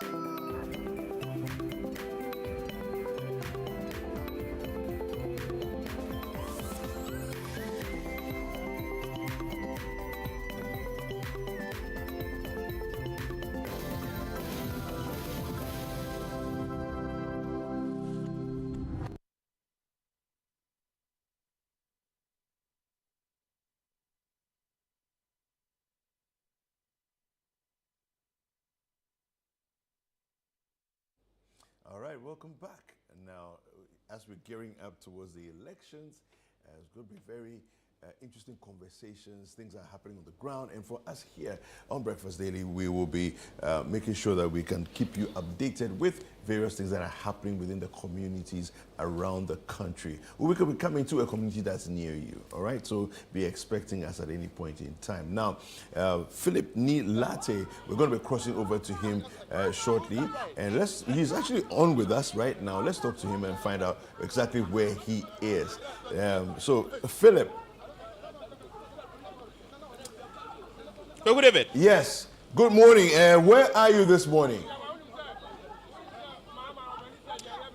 All right, welcome back. And now, as we're gearing up towards the elections, it's going to be very interesting conversations. Things are happening on the ground. And for us here on Breakfast Daily, we will be making sure that we can keep you updated with various things that are happening within the communities around the country. We could be coming to a community that's near you, all right? So be expecting us at any point in time. Now, Philip Nii Lartey, we're going to be crossing over to him shortly. And he's actually on with us right now. Let's talk to him and find out exactly where he is. So, Philip. Good evening. Yes. Good morning. Where are you this morning?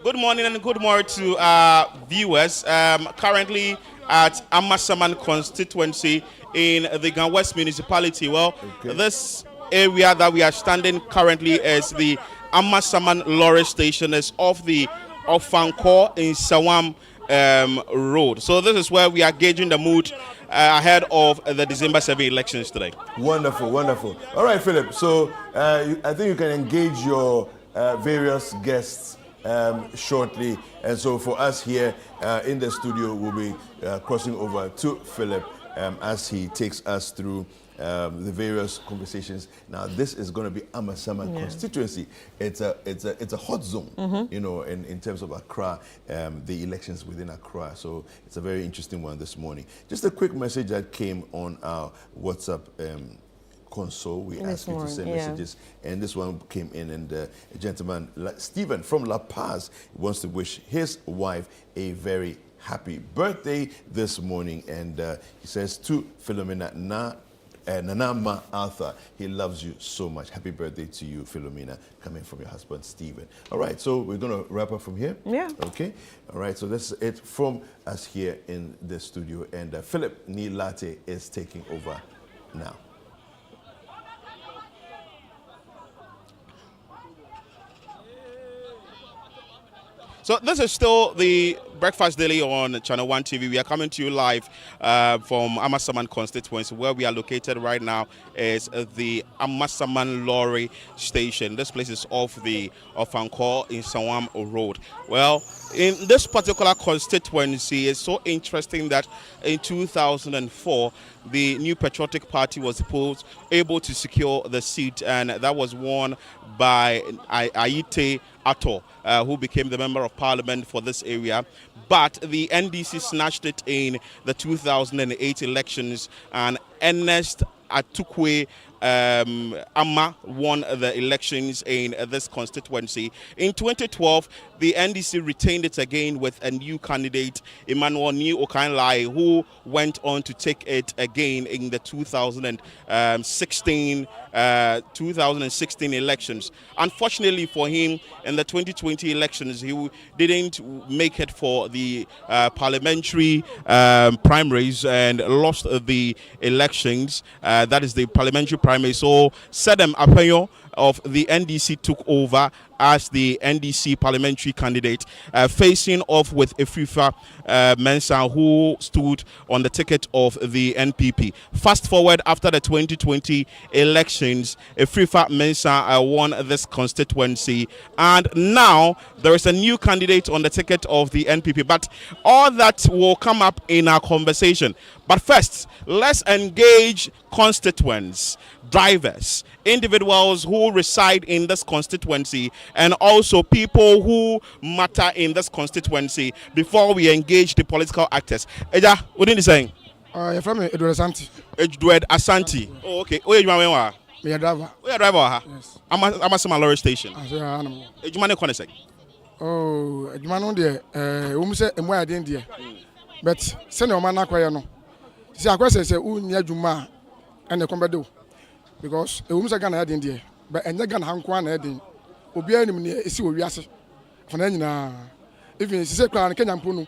Good morning and good morning to our viewers. Currently at Amasaman Constituency in the Gan West Municipality. Well, this area that we are standing currently is the Amasaman Lorry Station. Is off the Ofankor in Sawam Road. So this is where we are gauging the mood ahead of the December 7 elections today. Wonderful, wonderful. All right, Philip. So I think you can engage your various guests shortly. And so for us here in the studio, we'll be crossing over to Philip as he takes us through the various conversations. Now, this is going to be Amasaman Constituency. It's a hot zone, you know, in terms of Accra, the elections within Accra. So it's a very interesting one this morning. Just a quick message that came on our WhatsApp console. We asked you to send messages, and this one came in, and a gentleman, Stephen from La Paz, wants to wish his wife a very happy birthday this morning, and he says to Philomena Nanama Arthur, he loves you so much. Happy birthday to you, Philomena, coming from your husband, Stephen. All right, so we're going to wrap up from here? Yeah. Okay. All right, so this is it from us here in the studio, and Philip Nii Lartey is taking over now. So this is still the Breakfast Daily on Channel 1 TV. We are coming to you live from Amasaman Constituency. Where we are located right now is the Amasaman Lorry Station. This place is off the Ofankor in Sawam Road. Well, in this particular constituency, it's so interesting that in 2004, the New Patriotic Party was able to secure the seat, and that was won by Aite Ato, who became the Member of Parliament for this area. But the NDC snatched it in the 2008 elections, and Ernest Atukwe Amma won the elections in this constituency. In 2012, the NDC retained it again with a new candidate, Emmanuel Nii Okanlai, who went on to take it again in the 2016 elections. Unfortunately for him, in the 2020 elections, he didn't make it for the parliamentary primaries and lost the elections. That is the parliamentary primary. So Sedem Apeyo of the NDC took over as the NDC parliamentary candidate, facing off with Efrifa Mensah, who stood on the ticket of the NPP. Fast forward after the 2020 elections, Efrifa Mensah won this constituency, and now there is a new candidate on the ticket of the NPP. But all that will come up in our conversation. But first, let's engage constituents, drivers, individuals who reside in this constituency, and also people who matter in this constituency before we engage the political actors. Eja, what are you saying? You're from Edward Asante. Edward Asante. Oh, okay. Where you are? Me a driver. Where you driver? Yes. Amasaman Lorry Station. Animal. Ejumane Konesek. Oh, Ejumane there. Say emo I didn't there. But send your man akwaya no. See, I say unya juma and the combedo because say Ghana didn't there. But enya Ghana hankwa na edin. obiara nim ne esi owiase fana nyina even sise kra Kenya mpo no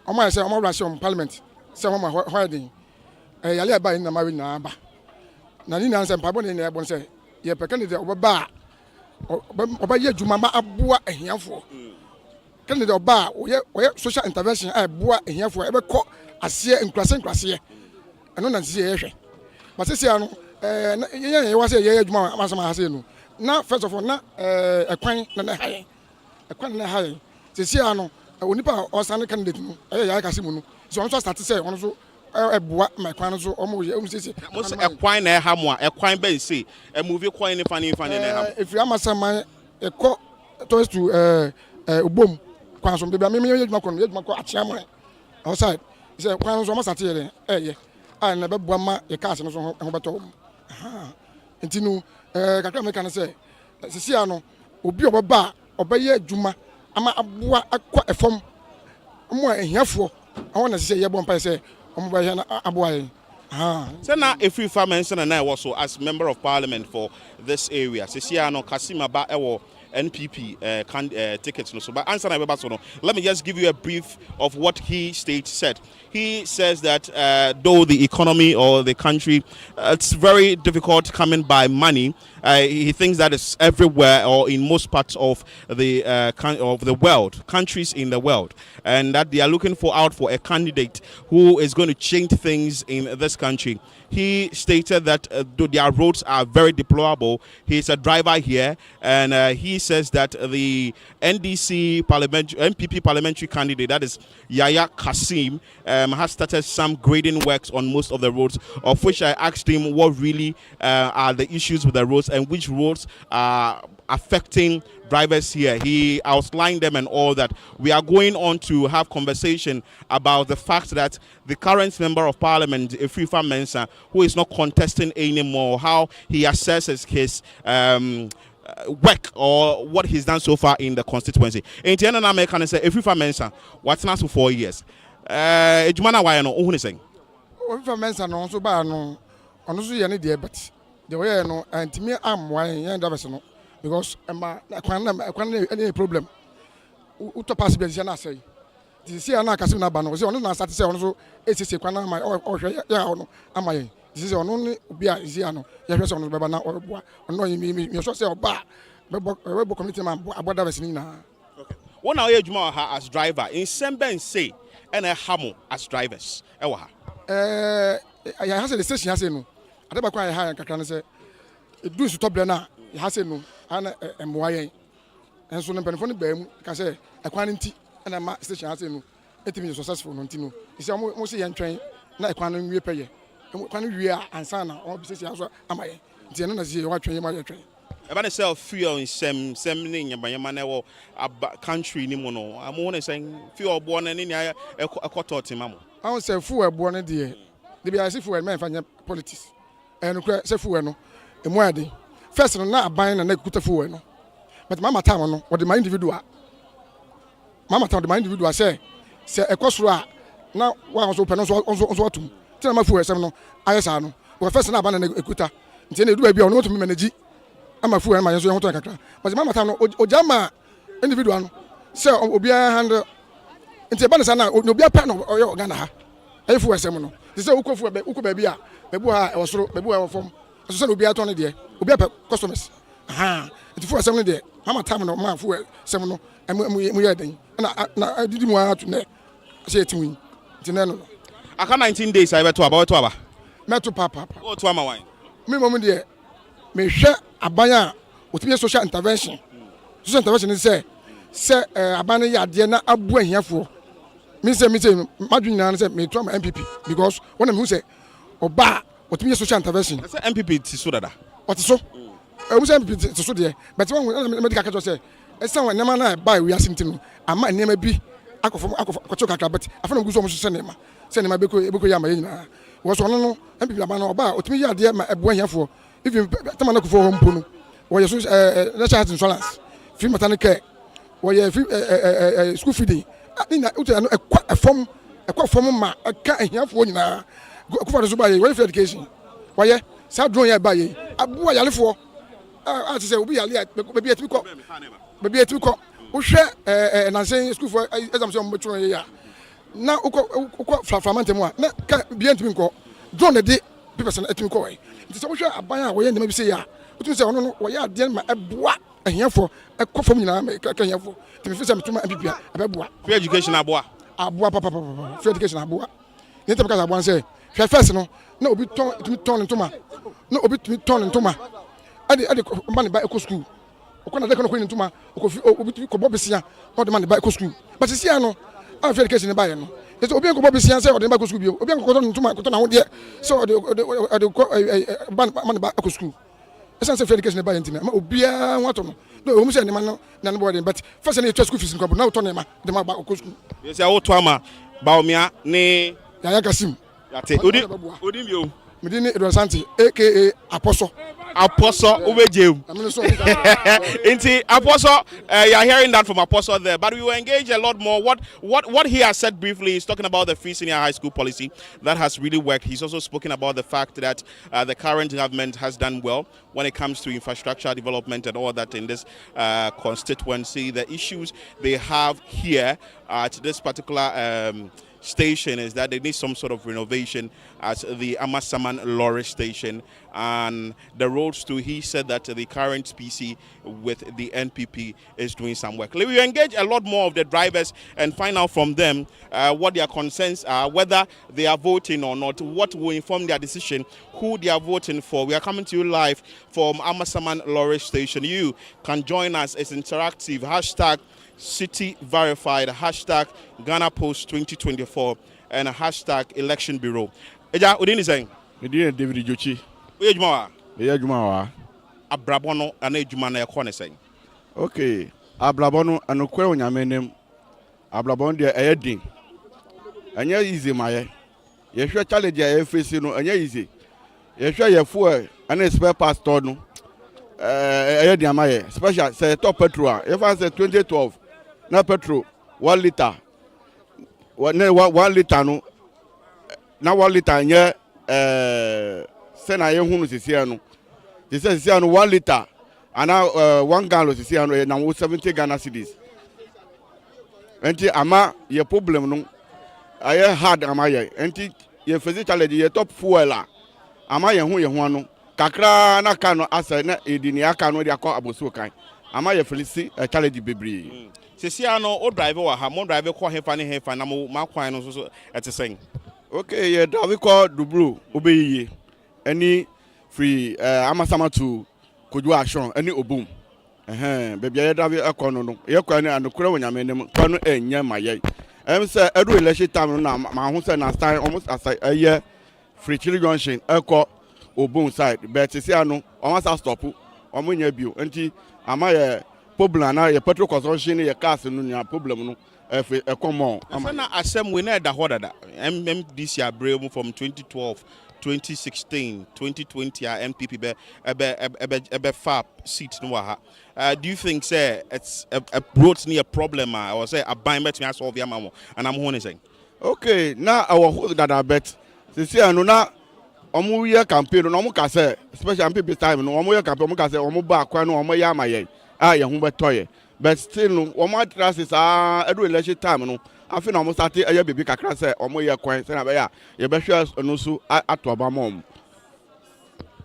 omo say omo rush on parliament say omo hoiding yale ba na ma we na ba na ni na say mpabo ne na ebon say ye pe candidate obaba oba ye adwuma ma aboa ahiafo candidate oba oye social intervention aboa ahiafo ebe ko ase nkrase eno na sise ye hwe but sise ano ye was say ye adwuma Amasaman ha say no na first of all na ekwan na haye ekwan na haye sisi ano onipa osane candidate no ya ka simu no so on so start say on so eboa my kwan so omo sisi mo se ekwan na ha mo a ekwan ben say movie kwan ni fani na ha if you Amasaman eko to to obom kwan so be me yeduma ko achiama outside say kwan so omo start here ye na be boa ma ye cars no so ho beto ntinu kakra me kan say sisi ano obi obaba obaye adwuma ama aboa akwa efom mo ahiafo awon na sisi ye bon pa say omo ba ya na aboa yen so now if you mention and I also as member of parliament for this area sisi ano Kasima ba ewo NPP tickets no so but answer na be so no let me just give you a brief of what he said. He says that though the economy or the country it's very difficult coming by money, he thinks that it's everywhere or in most parts of the world, countries in the world, and that they are looking out for a candidate who is going to change things in this country. He stated that their roads are very deplorable. He's a driver here, and he says that the NPP parliamentary candidate, that is Yaya Kassim, has started some grading works on most of the roads, of which I asked him what really are the issues with the roads and which roads are affecting drivers here. He outlined them and all that. We are going on to have conversation about the fact that the current member of parliament, Philip Mensah, who is not contesting anymore, how he assesses his work or what he's done so far in the constituency. In the end, I can say, Philip Mensah, what's now for 4 years? Ejumana why no? Who is saying? Philip Mensah no so ba no, ono so ye ne de but the way no antimi am why ye ndabese no because kwan any problem utopass be na say this year na Kassim na ba no say ono na start say ono so esese kwan na hwe ya ono amaye this is ono ni obi a isi ano ye hwe say ono be ba na oboa ono me so say oba be community man aboda bese ni na. Okay, one now ye adwuma ha as driver in Semben say and a hamo as drivers ewa ha I has the station has no adeba kwa ha kakra no say do su tobre na has no ana emwaye enso no penfo no ba mu ka say ekwan nti na ma station has no etimi successful no nti no isi mo se ye ntwen na ekwan no wie peye ekwan no wie ansa na o bi station aso amaye nti no na se ye wa twen ye ma ye twen eba ne self feel in sem ne nyabanyama na wo country ni mo no amo ne sen feel obo na ni nya ekoto tema mo I say fu ebo ne de be I say fu men fanya politics and say fu no emu ade first no na aban na kuta fu no but mama time no what the my individual say ekosoro a na wa so pe no so atum ti na ma fu esem no ayesa no we first na aban na ekuta nti na edu ba bia no to me manage ama fu ma yeso yehoto kakra but mama time no ojama individual no say obi handle nti ba ne sana obi apa no oyo Ghana ha ayifu esem no say ukofu ba bia bebu ha e wosoro bebu ha wofom so say obi ato ne de obi apa customers nti fu esem no de mama time no ma fu esem no mu ye den na didi mu atu ne say etimu nti ne no aka 19 days I beto aba meto papa o to ama wan me mom de me hwe abanya otimi social intervention is say abana ya de na abu ahiafo me say madwina na say me to am MPP because when am who say oba otimi social intervention say MPP ti so dada what so we say MPP ti so de but when medical catch say esa when nema na buy we asim tin ama nema bi akofo kakra but afana guso mo so nema beko ya ma yina wo so no MPP abana oba otimi ya de ma abu ahiafo even tamana kofo ho mpo no wo ye so national insurance free maternity care wo free school feeding ina uta no ekwa fom ma aka ahiafo nyina kufa so ba ye free education wo ye sa drone ya ba ye abu ayalefo I say obi yale baby etimi ko wo hwe nansen school for exam so mo twa ya na uko framante mu a na ka bia ntimi nko drone de people na etimi ko nti se wo hwe aban a wo ye ndema bi se ya utumi se ono no wo ya ade ma eboa ahiafo ekofam nyina ka ahiafo timi fi se metuma ambibia abeboa free education aboa papa free education aboa ni tebe ka aboa se hwe first no na obi ton ntoma na obi ton ntoma ade man ba eco school okona de kono ntoma obi ko bobisia na de man ba eco school but see no free education ba ye no it's obi ko bobisia say de ba eco school bi obi ko ntoma ko na ho de so de man ba eco school esa say free education ba ye ntina ma obia ho ato no o mu say ne man no na no boarding but first na school fees nko na to ne ma de ma ba eco school yes ya wo to ama ba omia ne ya kasim yate odi bio Medini Edwasante aka Apostle Ubejem. Inti Apostle, you're hearing that from Apostle there, but we will engage a lot more. What he has said briefly is talking about the free senior high school policy that has really worked. He's also spoken about the fact that the current government has done well when it comes to infrastructure development and all that in this constituency. The issues they have here at this particular station is that they need some sort of renovation at the Amasaman lorry station, and the roads too. He said that the current PC with the NPP is doing some work. We will engage a lot more of the drivers and find out from them what their concerns are, whether they are voting or not, what will inform their decision, who they are voting for. We are coming to you live from Amasaman lorry station. You can join us. It's interactive. Hashtag City Verified, hashtag Ghana Post 2024, and hashtag Election Bureau. Eja, what are you saying? David Jochi. Where you are? Jumawa. Abrabono and Ejumana Yakone saying. Okay. Abrabono and Okwe Nyamenem. Abrabon de Edin. And you're easy, my. You should challenge your face, and you're easy. You should your four and a spare pastor. No. Special say top petrol. If I say 2012. Na petrol 1 liter 1 liter no na 1 liter nye se na ye hunu sisia no they say sisia no 1 liter ana 1 gallon sisia no na 70 Ghana cedis enti ama ye problem no aye hard ama ye enti ye face challenge ye top fuel a ama ye ho ano kakra na ka no asa na edini aka no de akọ abosu kan ama ye felisi challenge bebre. Sesiano o driver wa ha mo driver ko hefa ne hefa na mo makwan no so etesen. Okay, ye driver ko dublu obeyiye any free Amasaman to koju action any obum baby ye driver ekono no ye kwa ne anokura wonyamenem kwa no enya maye say edu election time na ma ho say na style almost as a free chili junction eko obum side but sesiano almost stop omunya bio enti ama ye problem na your petrol consumption your cars no nya problem no e common na asem we na da hodada MMDC abremu from 2012 2016 2020 MPP be fap seat no ha do you think say it's a brought near problem or say a bind between us solve yamamo and I'm honest saying okay now our hold that I bet see anu na omu year campaign no omu ka say especially MPP time no omu year campaign omu ka say omu ba akwa no omu ya amaye ye hu betoye but still no omo traces edu election time no afi na omo start eye bebi kakra say omo ye kwan say na be ya ye be hwe no so atoba mom.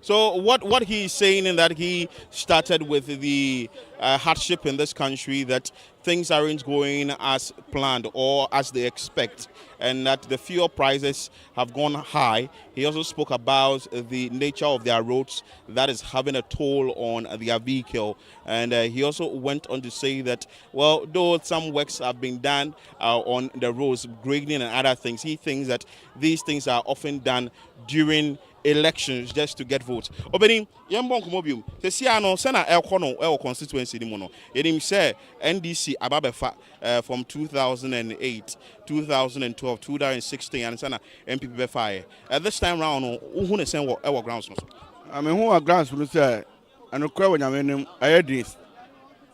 So what he is saying in that he started with the hardship in this country, that things aren't going as planned or as they expect, and that the fuel prices have gone high. He also spoke about the nature of their roads that is having a toll on their vehicle, and he also went on to say that, well, though some works have been done on the roads, grading and other things, he thinks that these things are often done during elections just to get votes. Obeni yembon komobium se sia no se na ekono e constituency ni mu no yenim say NDC ababefa from 2008 2012 2016 and sana MPP befa this time round no hu ne sen wo e grounds no so I mean who are grounds no say anokwa wonyamenem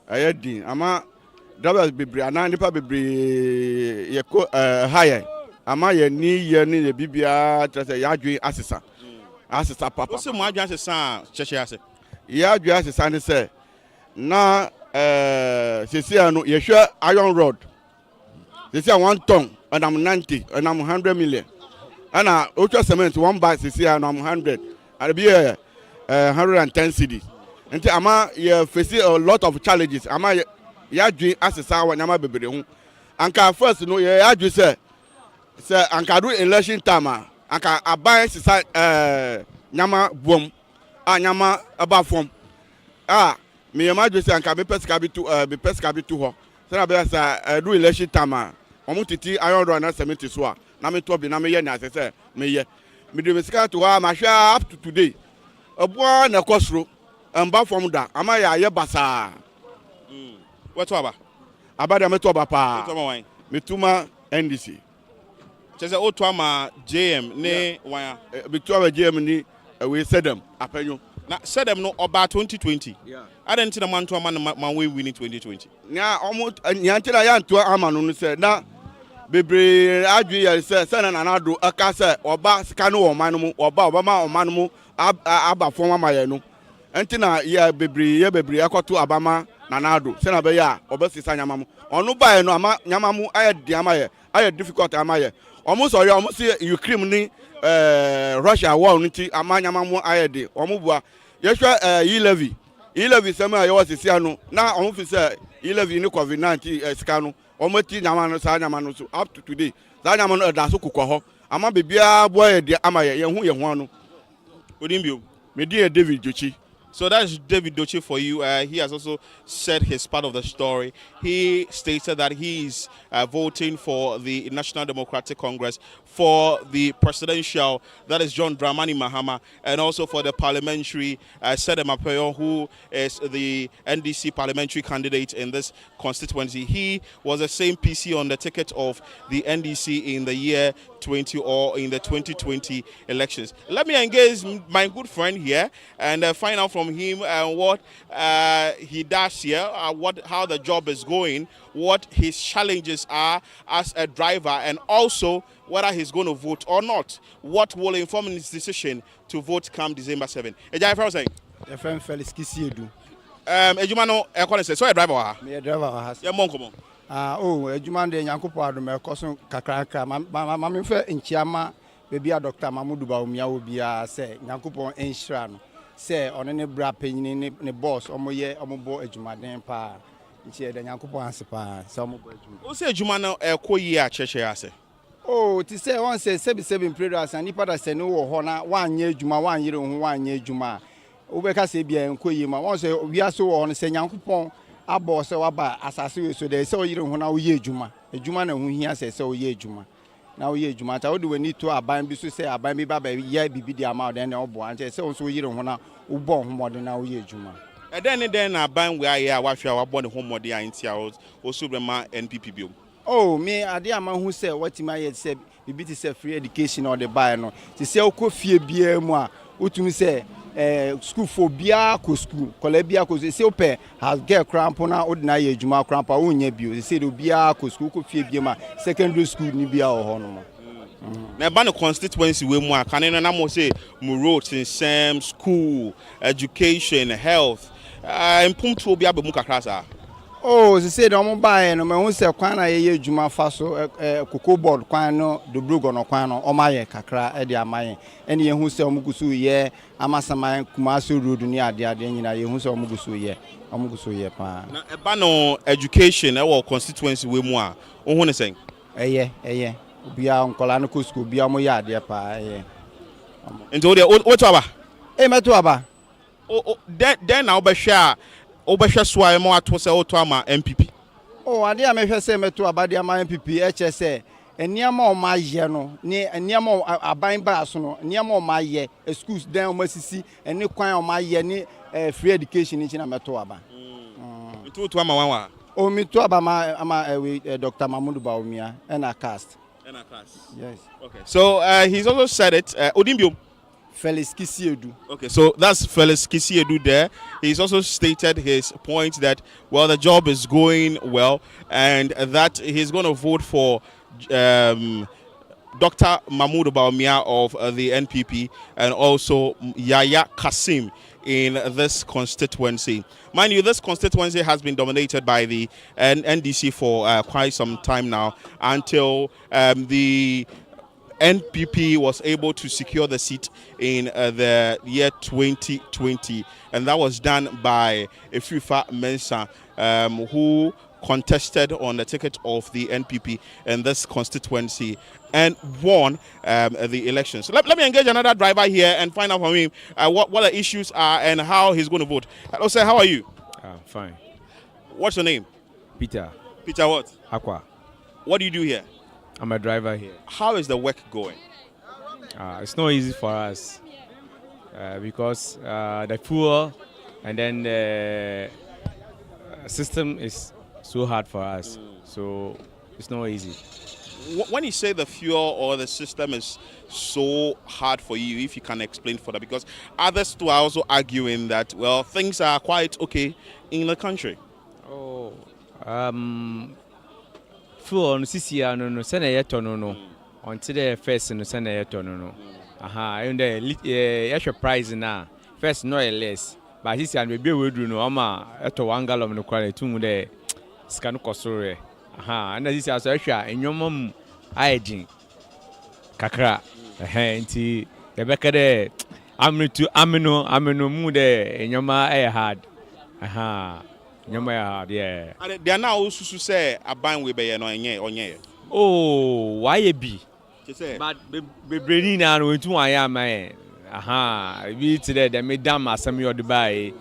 ayedin ama drivers bebre ana nipa bebre ye ko higher ama ye ni ye bibia trese ya adwen asesa papa so mo adwan asesa cheche ase ya dua asesa ne say na sisi no ye hwe iron rod sisi 1 ton and I'm 90 and I'm 100 million and ultra cement 1 bag sisi and I'm 100 and be 110 cedis nti ama ye face a lot of challenges ama ya dua asesa wa nyama bebere hu anka first no ya dua say anka do election time anka aban sisa nyama bom nyama aba form me imagine say anka be pesca be to ho say na be say do election time omo titi iron rod na cement so na me to bi na me ye na say me ye me do me sika to ha ma hwa up to today obo na kosro amba form da ama ya ye basa what aba abada me to aba pa to wan me tuma NDC chese o to ama JM ne wan me to aba JM ni we said them apanyo na said them no about 2020 I didn't na man to man we win in 2020 na omo nyantira ya nto ama no say na bebre adwe ya say na nanado aka say oba sika no oman no oba ma oman no aba fon ama ye no enti na ya bebre akoto abama nanado say na be ya oba sisa nyama mo onu ba ye no ama nyama mo aye di ama ye aye difficult ama ye omo so ye omo say Ukraine ni Russia war nti ama nyama mo aye di omo bua yehwa e-levy sema ye wasisi anu na omo fi say e-levy ni COVID-19 sika no omo ti nyama no sa nyama no so up to today sa nyama no da so kokọ ho ama bebia boy de ama ye hu anu Odimbio me di David Jochi. So that's David Doche for you. He has also said his part of the story. He stated that he is voting for the National Democratic Congress, for the presidential, that is John Dramani Mahama, and also for the parliamentary, Sedem Apeyo, who is the NDC parliamentary candidate in this constituency. He was the same PC on the ticket of the NDC in the year 20 or in the 2020 elections. Let me engage my good friend here and find out from him what he does here, how the job is going, what his challenges are as a driver, and also whether he's going to vote or not. What will inform his decision to vote come December 7. Ejai Fero saying? Your friend Felix Kisiedu. Ejuma no ekwane say so a driver ha. Me driver ha. Ya monko. Ejuma de Nyankopɔ adom ekoso kakrakra ma me fe nchiama bebi a Dr. Mamudu Bawumia obia say Nyankopɔ enhira no. Say on ne bra panyini ne boss omo bo adwumaden pa nchi de Nyankopɔ anse pa say omo bo adwuma. O say adwuma no ekoyi a cheche ase. Ti say one say 77 prayers and nipa da say no wo ho na wanye adwuma wanyere ho wanye adwuma. Obeka say bia enkoyi ma one say wiase wo ho no say Nyankopɔ abo say waba asase we so de say oyire ho na wo ye adwuma. Adwuma na ho hia say wo ye adwuma. Na wo ye adwuma ta wo de wani to aban bi so say aban bi ba ba ye bibi di ama de na obo an say wo so yire ho na wo bo ho mode na wo ye adwuma. Den na aban we aye a wahwe a wabo ne ho mode a ntia o so brema NPP bio. Me ade ama hu say watima ye say bibi ti say free education or the buy no. Ti say okọ fie bia mu a otumi say school for bia ko school kola bia ko say ope has get crampo na ordinary ye adwuma crampo a wonya bio say do bia ko school ko fie bia ma secondary school ni bia o ho no ma. Na ba no constituency we mu aka ne na mo say mu roads in same school education health impumtu obi abamu kakra sa. She said omo buy no me hu say kwan na ye adwuma fa so cocoa board kwan no do blogo no kwan no omaye kakra e de amaye ene ye hu say omo gusu ye Amasaman Kumasi road ni ade nyina ye hu say omo gusu ye pa na e ba no education e wo constituency we mu a wo hu ne sen eye obia onkola no ko school bia mo ye ade pa eye nti o to aba meto aba then na obehwe a obehwe so a mo ato se o to ama MPP ade a mehwe se meto aba de ama MPP eche se eniama o ma ye no ni eniama aban ba so no eniama o ma ye schools den o masisi eni kwan o ma ye ni free education ni na meto aba to ama wanwa me to aba ama Dr. Mamudu Bawumia and a cast. Yes. Okay. So he's also said it. Odimbio. Felix Kisiedu. Okay. So that's Felix Kisiedu there. He's also stated his point that the job is going well and that he's going to vote for Dr. Mamudu Bawumia of the NPP and also Yaya Kasim in this constituency. Mind you, this constituency has been dominated by the NDC for quite some time now, until the NPP was able to secure the seat in the year 2020, and that was done by Philip Mensah, who contested on the ticket of the NPP in this constituency and won the elections. So let me engage another driver here and find out from him what the issues are and how he's going to vote. Hello, sir. How are you? Fine. What's your name? Peter. Peter what? Aqua. What do you do here? I'm a driver here. How is the work going? It's not easy for us because the fuel and then the system is so hard for us. So it's not easy. When you say the fuel or the system is so hard for you, if you can explain further, because others too are also arguing that, well, things are quite okay in the country. Oh, fuel no CCR no send a no until the first no send a no. And the extra price now first no less, but CCR maybe we do no ama at 1 gallon no quality to the scan kosore. And this is extra in your mom hygiene kakra. Nti the beka de amino mu de in your ma hard. Yeah. And they are now also say a bang we be no onye. Oh, why be? But be brainy na no ntu wan ya man. We today they me dam asem yo Dubai.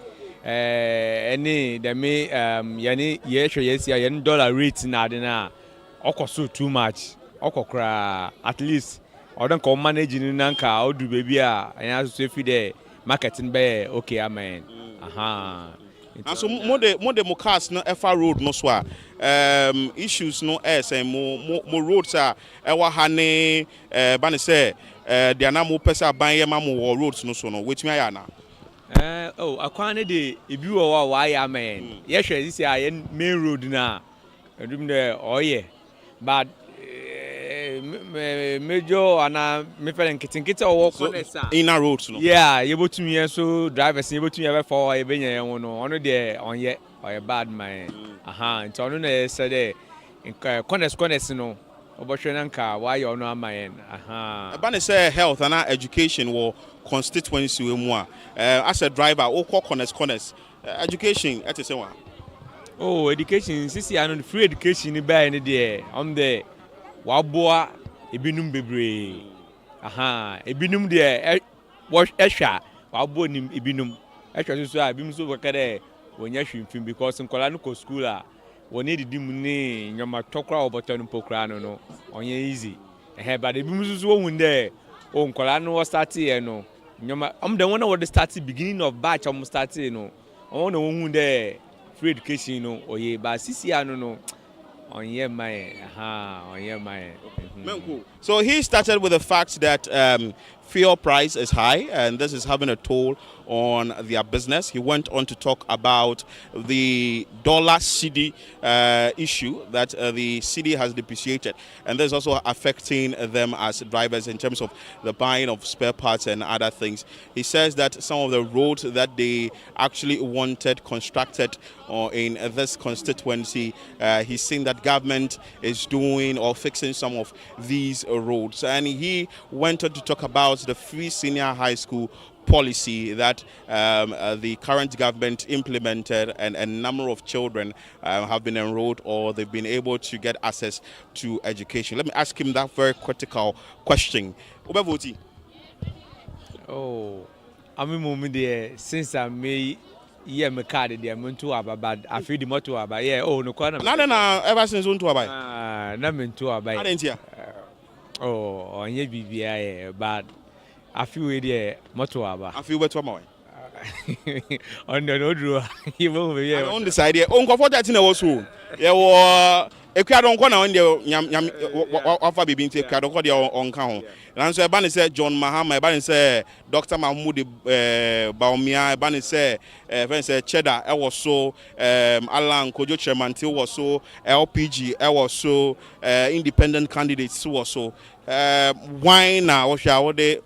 Any they me yani ye hwe yes ya dollar rate na de na okoso too much. Okokra at least or don't come managing nanka or do baby and so fi the marketing be okay amen. And so more the cars no FR road no so issues no say more roads are ewa hane bani say they are na mo pesa ban ye ma mo roads no so no which me ya na akwane de ebi wo wa ya man ye hwe this ya main road na edum de oye but major ana me fele nkitinkiti owo konesa inner roads no yeah you botumi so drivers you botumi be for you be yen ho no ono de onye oye bad man nti ono na say de corners no obotwe na nka why you ono amayen eba ne say health and education wo constituency we mu as a driver o corners education at say one oh education sisi ano free education ni buy ni there on the waboa ebinum bebre ebinum de ehwa waboa nim ebinum ehwa so abim so bakade wonya hwimfim because nkola no ko school a woni didim ni nyoma tokra oboto no pokra no onye easy but ebim so wohun de o nkola no start here no nyoma the one that start beginning of batch start no on no wohun de free education no oye ba sisi ano no on your mind, on your mind. So he started with the fact that fuel price is high and this is having a toll on their business. He went on to talk about the dollar cedi issue, that the cedi has depreciated, and this is also affecting them as drivers in terms of the buying of spare parts and other things. He says that some of the roads that they actually wanted constructed in this constituency, he's seen that government is doing or fixing some of these roads, and he went on to talk about the free senior high school policy that the current government implemented, and a number of children have been enrolled or they've been able to get access to education. Let me ask him that very critical question. Oh, I mean, since I may me card there, I'm too bad. I feel the motor about no corner. No, ever since on to buy. Not meant to buy. I didn't hear. Oh, on your BBI, but I feel there motor about. I feel better more. On the road, you won't be on the side here. On comfort that in our soul. Yeah, Ekwadon ko na on de nyam wafa bibi nti ekwadon ko de on ka ho. Nanso e ba ne say John Mahama, e ba ne say Dr. Mahmoud Baumia, e ba ne say Cheddar, e was so Alan Kojo Chairman ti was so LPG, e was so independent candidates was so why na wo hwa wo de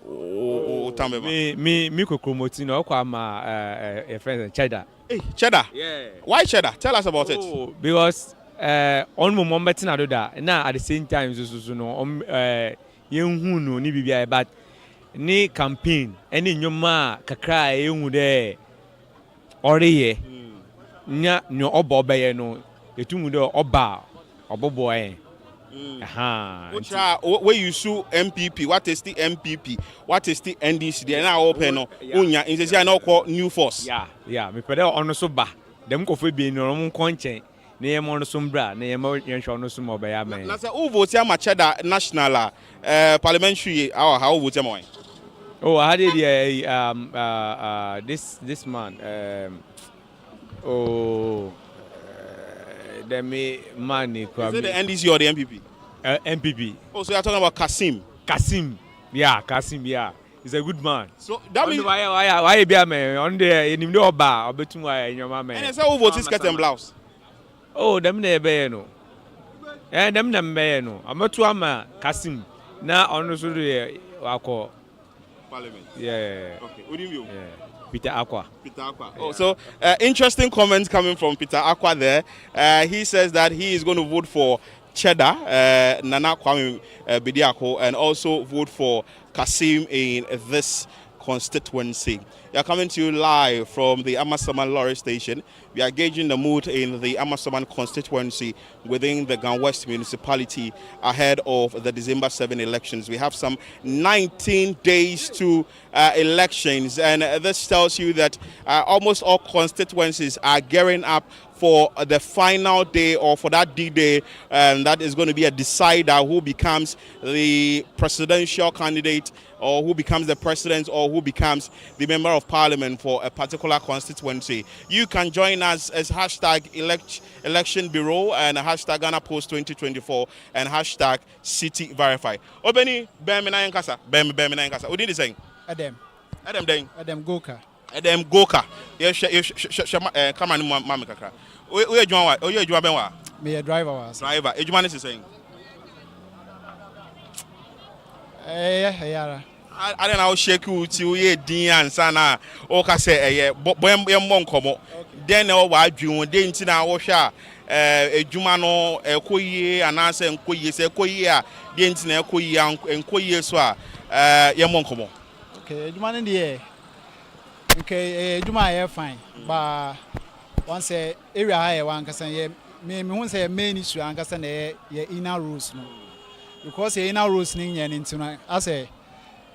tambe me kokromoti no kwa ma a friend Cheddar. Hey, Cheddar. Yeah. Why Cheddar? Tell us about it. Because on mo mbeti na do da na at the same time so no yenhu no ni bibia but ni campaign eni nyoma kakra yenhu de oreye nya no obobaye no etumu de oba oboboye where you sue MPP, what is the MPP, what is the NDC, they are now open no unya in say na call new force. Yeah me pede ono so ba dem ko fe bi no mo konchen na ye mo no so mbra na ye mo yen hwo no so mo ba ya men na say who vote ya Cheddar national parliamentary how vote ya mo. I had this man the man is it the NDC or the MPP? MPP. Oh, so you're talking about Kasim. Yeah. He's a good man. So that means why be a man on the in the oba obetum why your man. And say who vote skirt and blouse? Oh, them na be no. Them na be no. Amatu ama Kasim. Na ono so do akọ Parliament. Yeah. Okay. What do you mean? Yeah. Peter Aqua. Oh, so interesting comments coming from Peter Aqua there. He says that he is going to vote for Cheddar, Nana Kwame Bediako, and also vote for Kasim in this constituency. We are coming to you live from the Amasaman lorry station. We are gauging the mood in the Amasaman constituency within the Gan West municipality ahead of the December 7 elections. We have some 19 days to elections, and this tells you that almost all constituencies are gearing up for the final day or for that D-Day, and that is going to be a decider who becomes the presidential candidate or who becomes the president or who becomes the member of parliament for a particular constituency. You can join us as hashtag election bureau and hashtag Ghana Post 2024 and hashtag City Verify. Obeni, Bemina Nkasa, Bemina Nkasa. What did you say? Adam Goka. Adam Goka. Come on, Mama Kaka. Where you are? Oh, you are Benwa. Me a driver was. Driver. Ejuman is saying. Yeah. I don't know shake you to ye Dian Sana or Cassa, Boem Como. Then all what you didn't know, Osha, a Jumano, a Koye, and answer and Koye, say Koya, didn't know Koya and Koye Swa, Yamon Como. Okay, Juman in the air. Okay, Juma air fine, but once a area higher one can me won't say main issue and can ye inner rules no. Because ye inner rules ning and into I say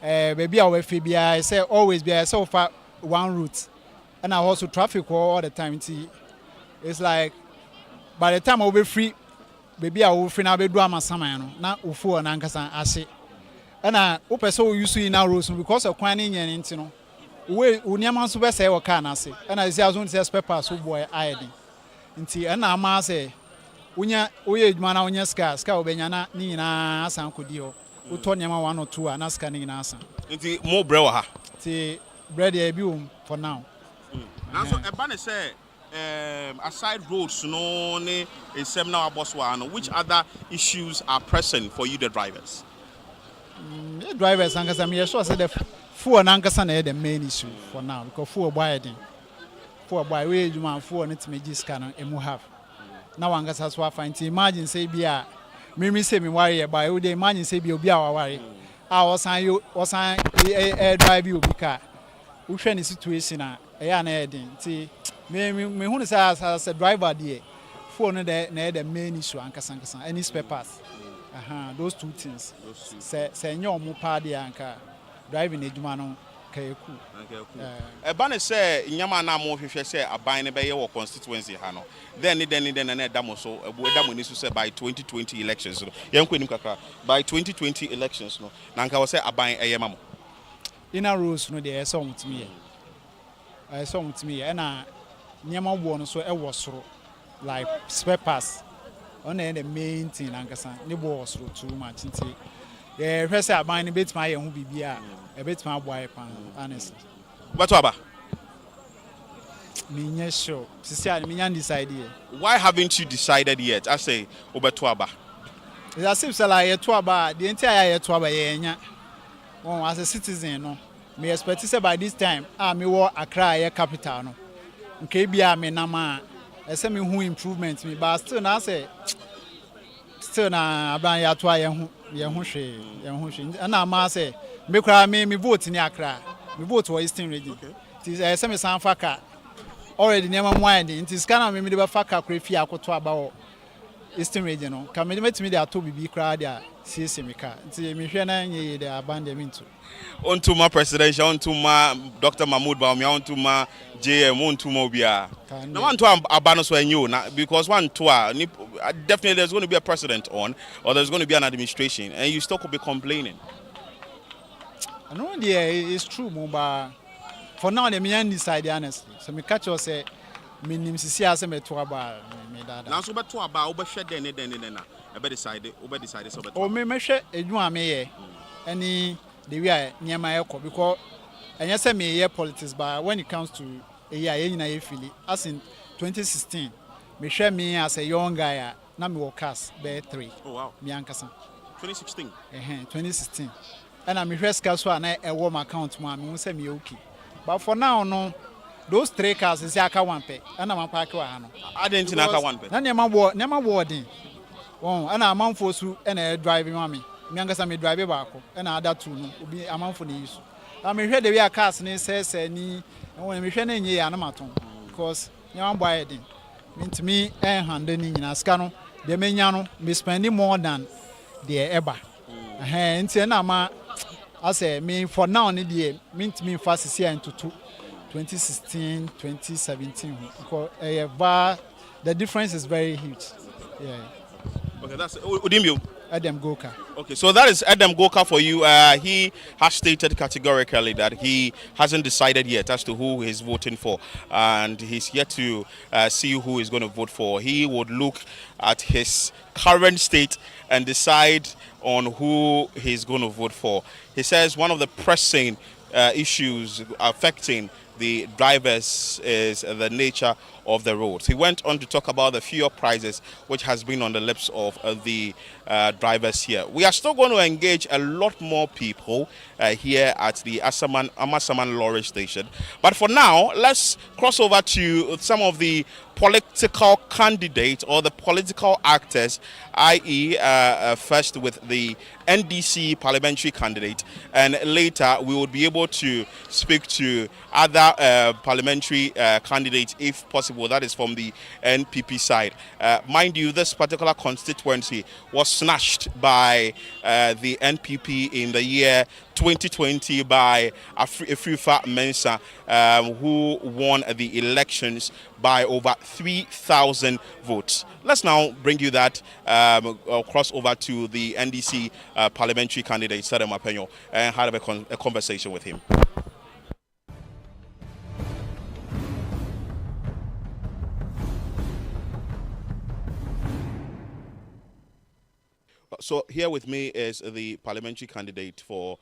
baby our Phoebe I say always be so far one route and I also traffic all the time. It's like by the time I'll be free, baby I will free now be do Amasaman na ufu and ankasa ase. And I hope so you see inner rules because of quaning and into no. We unyama so be say o ka na ase and I say as one say spare so boy ID nti and na ma say unya oye adwuma na unya ska obenya na ni nyina asan kodi ho uto nyama 1 or 2 na ska ni nyina asan nti mo bre wa ha nti bread e bi for now now so e ba ne say aside roads no ne esem na boss wa no which other issues are pressing for you the drivers the drivers ankasa me sure say the fuel nankasa na the main issue for now because fuel buy we adwuma fuel ne tmeji ska no emu have na wangasa so find imagine say bia me say me worry buy we dey imagine say bia obi a worry osan drive you car we hwe ne situation a e na edin ti me hu say as a driver there fuel no the main issue ankasa any spare parts those two things say nyo mo pa dia anka driving adwuma no kayeku ba ne say nyama na mo hwehwe say aban ne be ye wo constituency ha no then na damo so ebu damo ni so say by 2020 elections no yenko nim kakra by 2020 elections no na nka wo say aban eye mamo ina rules no dey so mutimi ye na nyama wo no so e wo soro like spare pass on the main thing ankasa ne boss too much nti yeah first aban ne bet my hu bibia a bit my boy pan honestly But Aba, me sure sisi me yan decide here. why haven't you decided yet? I say Obeto Aba. It's as if say to aba the entire to aba yenya. Oh, as a citizen no me expect say by this time me wo Accra ye capital no. Okay bia me na ma I say me who improvement me but still na say still na aban ya to ye ho hwe na ma say me kra me vote ni Accra me vote for Eastern region okay ti say me san faka already near my mind nti scan me de ba faka kra fi akoto aba wo Eastern region no ka me metimi de ato bibi kra dia CC me ka nti me hwe na nye de abandon me nto Ontuma presidential, ontuma Dr. Mahmoud Bawumia, ontuma JM, ontuma Obia. Now one to abano so you na because one to definitely there's going to be a president on or there's going to be an administration and you still could be complaining. I know it's true but for now the me decide honestly. So me catch you say me nim sisi ase me to aba me dada. Now so be to aba obe hwe den na e decide so be. O me hwe edwuma me ye. Any the way nyama ekọ because enya say me ye politics but when it comes to a year nyina ye feel as in 2016 me hwe me as a young guy na me work as be 3. Oh wow. Me ankasa 2016. 2016. And I'm a scarce one a warm account man who say me okay. But for now no those 3 cars is aka one pay and I'm a park one. I didn't aka one pay. Na nema boarding. Oh, and I'm for su and a driving mommy. Me ankasa me drive back and other 2 no obi amount for the use. I me hwe the way cars ni says ni when me hwe na nye ya na maton because nyam boy din. Mean me handle ni nyina ska no de menya no me spending more than the eba. Nti na ma I say me for now ni dey mean to me fast see into 2016 2017 because the difference is very huge. Yeah. Okay, that's Udimbu. Adam Goka. Okay, so that is Adam Goka for you. He has stated categorically that he hasn't decided yet as to who he's voting for, and he's yet to see who he's going to vote for. He would look at his current state and decide on who he's going to vote for. He says one of the pressing issues affecting the drivers is the nature of the roads. He went on to talk about the fuel prices, which has been on the lips of the drivers here. We are still going to engage a lot more people here at the Amasaman lorry station. But for now, let's cross over to some of the political candidates or the political actors, i.e. First with the NDC parliamentary candidate, and later we would be able to speak to other parliamentary candidates if possible. That is from the NPP side. Mind you, this particular constituency was snatched by the NPP in the year 2020 by Afrifa Mensa, who won the elections by over 3,000 votes. Let's now bring you that cross over to the NDC parliamentary candidate, Sadam Apenyo, and have a conversation with him. So here with me is the parliamentary candidate for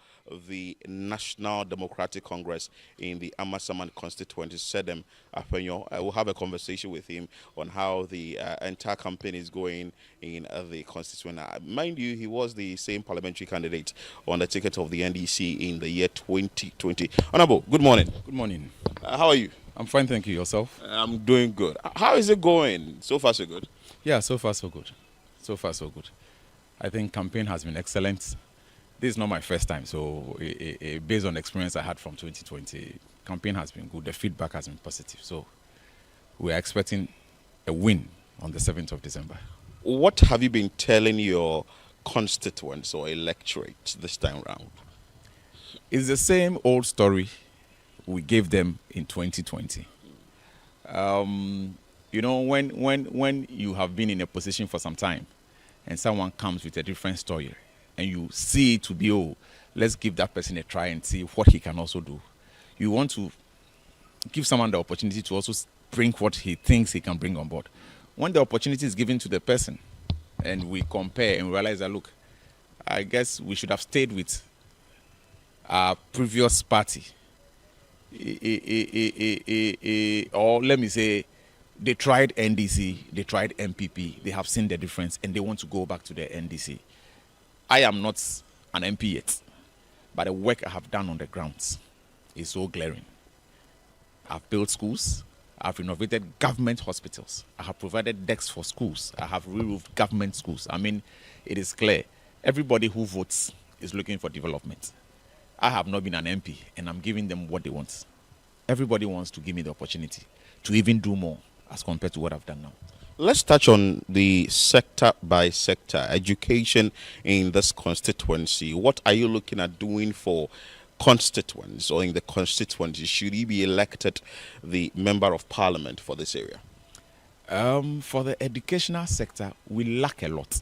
the National Democratic Congress in the Amasaman constituency, Sedem Apenyo. I will have a conversation with him on how the entire campaign is going in the constituency. Mind you, he was the same parliamentary candidate on the ticket of the NDC in the year 2020. Honorable, good morning. Good morning. How are you? I'm fine, thank you. Yourself? I'm doing good. How is it going? So far, so good? Yeah, so far, so good. So far, so good. I think campaign has been excellent. This is not my first time, so based on the experience I had from 2020, campaign has been good. The feedback has been positive. So we are expecting a win on the 7th of December. What have you been telling your constituents or electorate this time around? It's the same old story we gave them in 2020. You know, when you have been in a position for some time, and someone comes with a different story and you see it to be, oh, let's give that person a try and see what he can also do. You want to give someone the opportunity to also bring what he thinks he can bring on board. When the opportunity is given to the person, and we compare and realize that, look, I guess we should have stayed with our previous party. Or let me say, they tried NDC, they tried MPP, they have seen the difference, and they want to go back to the NDC. I am not an MP yet, but the work I have done on the grounds is so glaring. I've built schools, I've renovated government hospitals, I have provided decks for schools, I have re-roofed government schools. I mean, it is clear. Everybody who votes is looking for development. I have not been an MP, and I'm giving them what they want. Everybody wants to give me the opportunity to even do more as compared to what I've done now. Let's touch on the sector by sector education in this constituency. What are you looking at doing for constituents or in the constituency? Should he be elected the member of parliament for this area? For the educational sector, we lack a lot.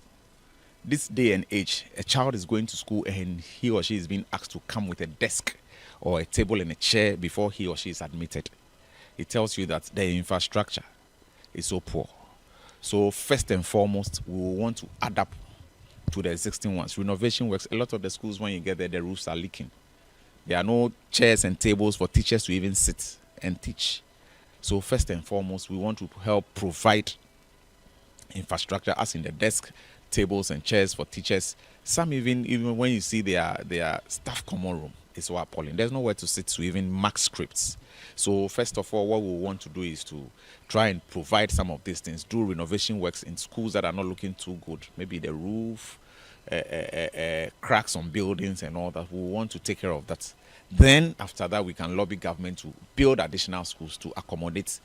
This day and age, a child is going to school and he or she is being asked to come with a desk or a table and a chair before he or she is admitted. It tells you that the infrastructure is so poor. So first and foremost, we will want to adapt to the existing ones. Renovation works. A lot of the schools, when you get there, the roofs are leaking. There are no chairs and tables for teachers to even sit and teach. So first and foremost, we want to help provide infrastructure, as in the desk, tables and chairs for teachers. Some even when you see their staff common room, it's so appalling. There's nowhere to sit to even mark scripts. So first of all, what we want to do is to try and provide some of these things, do renovation works in schools that are not looking too good. Maybe the roof, cracks on buildings and all that. We want to take care of that. Then after that, we can lobby government to build additional schools to accommodate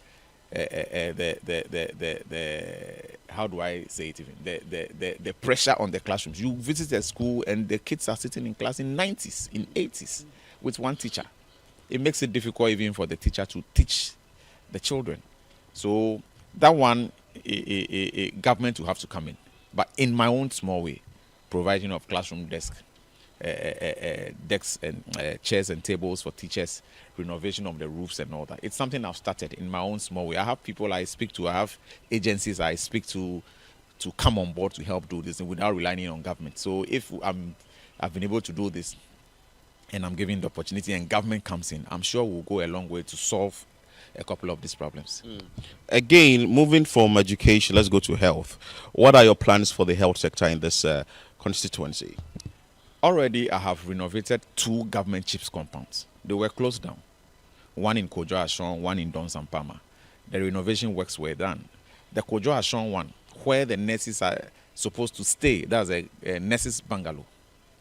how do I say it even, the pressure on the classrooms. You visit a school and the kids are sitting in class in 90s, in 80s with one teacher. It makes it difficult even for the teacher to teach the children. So that one, government will have to come in. But in my own small way, providing of classroom desks and chairs and tables for teachers, renovation of the roofs and all that. It's something I've started in my own small way. I have people I speak to, I have agencies I speak to come on board to help do this without relying on government. So if I've been able to do this and I'm given the opportunity and government comes in, I'm sure we'll go a long way to solve a couple of these problems. Again, moving from education, let's go to health. What are your plans for the health sector in this constituency? Already, I have renovated 2 government chiefs compounds. They were closed down. One in Kojo Ashon, one in Donsampama. The renovation works were done. The Kojo Ashon one, where the nurses are supposed to stay, that's a nurses' bungalow,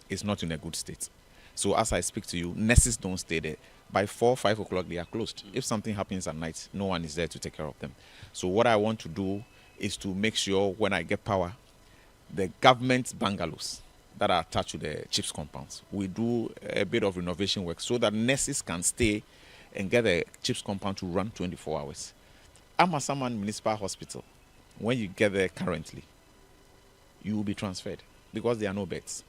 is not in a good state. So as I speak to you, nurses don't stay there. By 4, 5 o'clock, they are closed. If something happens at night, no one is there to take care of them. So what I want to do is to make sure when I get power, the government bungalows that are attached to the chiefs compounds, we do a bit of renovation work so that nurses can stay and get the chiefs compound to run 24 hours. Amasaman Municipal Hospital, when you get there currently, you will be transferred because there are no beds.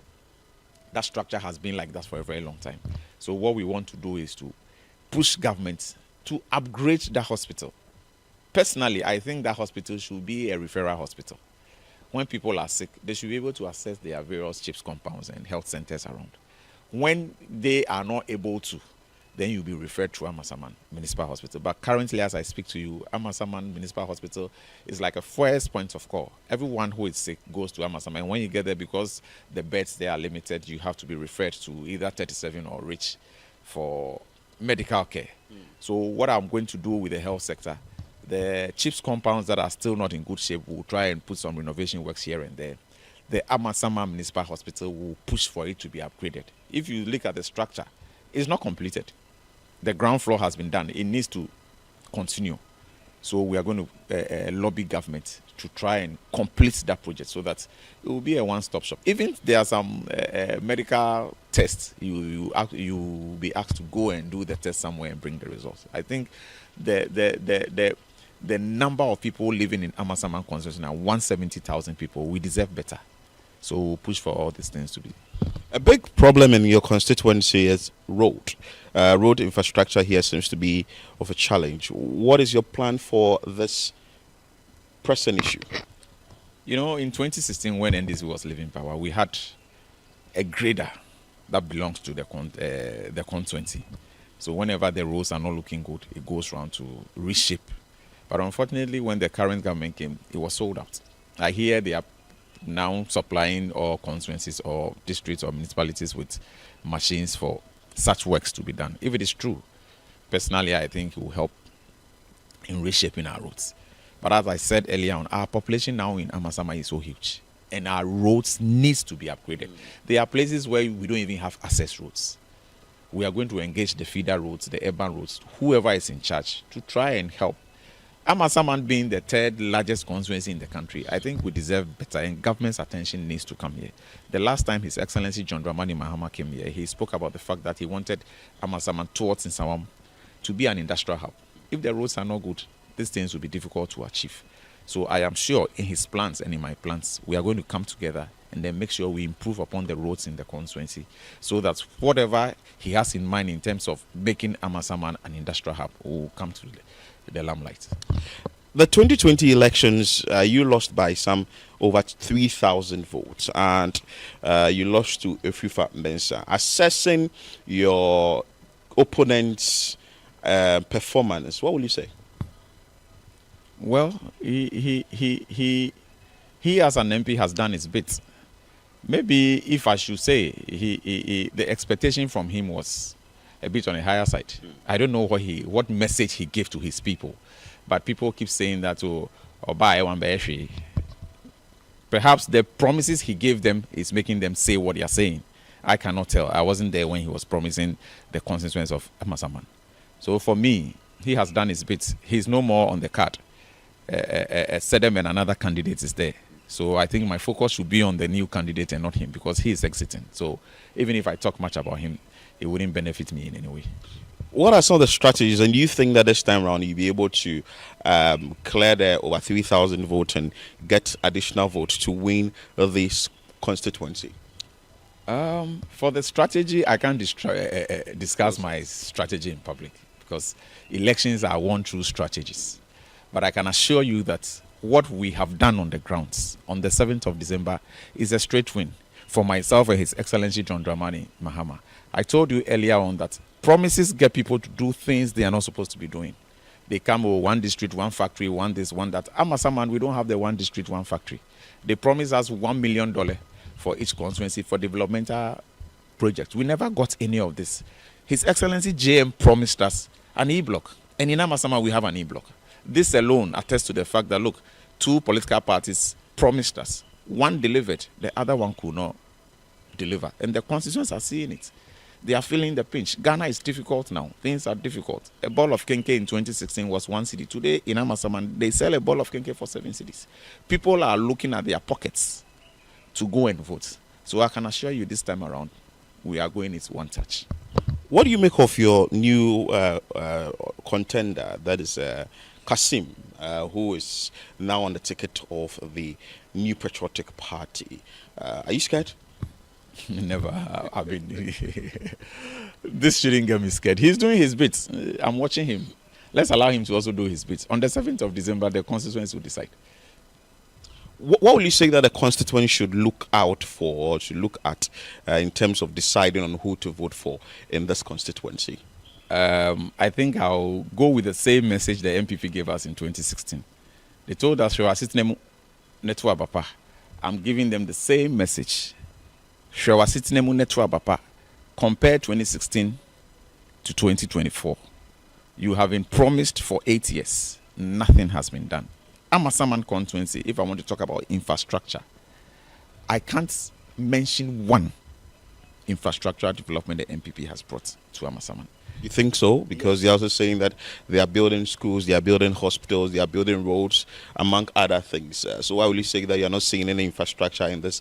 That structure has been like that for a very long time. So what we want to do is to push government to upgrade that hospital. Personally, I think that hospital should be a referral hospital. When people are sick, they should be able to access their various chiefs compounds and health centers around. When they are not able to, then you'll be referred to Amasaman Municipal Hospital. But currently, as I speak to you, Amasaman Municipal Hospital is like a first point of call. Everyone who is sick goes to Amasaman. And when you get there, because the beds there are limited, you have to be referred to either 37 or Rich for medical care. So what I'm going to do with the health sector, the chiefs compounds that are still not in good shape, we'll try and put some renovation works here and there. The Amasaman Municipal Hospital will push for it to be upgraded. If you look at the structure, it's not completed. The ground floor has been done. It needs to continue. So we are going to lobby government to try and complete that project so that it will be a one-stop shop. Even if there are some medical tests, you will be asked to go and do the test somewhere and bring the results. I think the number of people living in Amasaman constituency now, 170,000 people, we deserve better. So we'll push for all these things to be. A big problem in your constituency is road. Road infrastructure here seems to be of a challenge. What is your plan for this pressing issue? You know, in 2016, when NDC was leaving power, we had a grader that belongs to the Constituency. So whenever the roads are not looking good, it goes around to reshape. But unfortunately, when the current government came, it was sold out. I hear they are now supplying all constituencies or districts or municipalities with machines for such works to be done. If it is true, personally, I think it will help in reshaping our roads. But as I said earlier on, our population now in Amasaman is so huge, and our roads needs to be upgraded. There are places where we don't even have access roads. We are going to engage the feeder roads, the urban roads, whoever is in charge, to try and help. Amasaman being the third largest constituency in the country, I think we deserve better, and government's attention needs to come here. The last time His Excellency John Dramani Mahama came here, he spoke about the fact that he wanted Amasaman towards Nsawam to be an industrial hub. If the roads are not good, these things will be difficult to achieve. So I am sure in his plans and in my plans, we are going to come together and then make sure we improve upon the roads in the constituency, so that whatever he has in mind in terms of making Amasaman an industrial hub will come to the limelight. The 2020 elections, you lost by some over 3,000 votes, and you lost to Efifa Mensah. Assessing your opponent's performance, what will you say? Well, he as an MP has done his bit. Maybe if I should say, the expectation from him was a bit on the higher side. I don't know what message he gave to his people, but people keep saying that perhaps the promises he gave them is making them say what they are saying. I cannot tell. I wasn't there when he was promising the constituency of Amasaman. So for me, he has done his bit. He's no more on the card. Sedem and another candidate is there. So I think my focus should be on the new candidate and not him, because he is exiting. So even if I talk much about him, it wouldn't benefit me in any way. What are some of the strategies, and do you think that this time around you'll be able to clear the over 3,000 votes and get additional votes to win this constituency? For the strategy, I can't discuss my strategy in public, because elections are won through strategies. But I can assure you that what we have done on the grounds on the 7th of December is a straight win for myself and His Excellency John Dramani Mahama. I told you earlier on that promises get people to do things they are not supposed to be doing. They come with one district, one factory, one this, one that. Amasaman, we don't have the one district, one factory. They promised us $1 million for each constituency for developmental projects. We never got any of this. His Excellency JM promised us an E-block, and in Amasaman we have an E-block. This alone attests to the fact that, look, two political parties promised us. One delivered, the other one could not deliver. And the constituents are seeing it. They are feeling the pinch. Ghana is difficult now. Things are difficult. A ball of kenke in 2016 was 1 cedi. Today, in Amasaman, they sell a ball of kenke for 7 cedis. People are looking at their pockets to go and vote. So I can assure you this time around, we are going it one touch. What do you make of your new contender, that is Kasim, who is now on the ticket of the New Patriotic Party? Are you scared? Never. I mean, this shouldn't get me scared. He's doing his bit. I'm watching him. Let's allow him to also do his bit. On the 7th of December, the constituency will decide. What will you say that the constituency should look out for, or should look at in terms of deciding on who to vote for in this constituency? I think I'll go with the same message the MPP gave us in 2016. They told us, I'm giving them the same message. Compare 2016 to 2024. You have been promised for 8 years. Nothing has been done. Amasaman constituency, if I want to talk about infrastructure, I can't mention one infrastructure development the MPP has brought to Amasaman. You think so? Because they're also saying that they are building schools, they are building hospitals, they are building roads, among other things. So why will you say that you're not seeing any infrastructure in this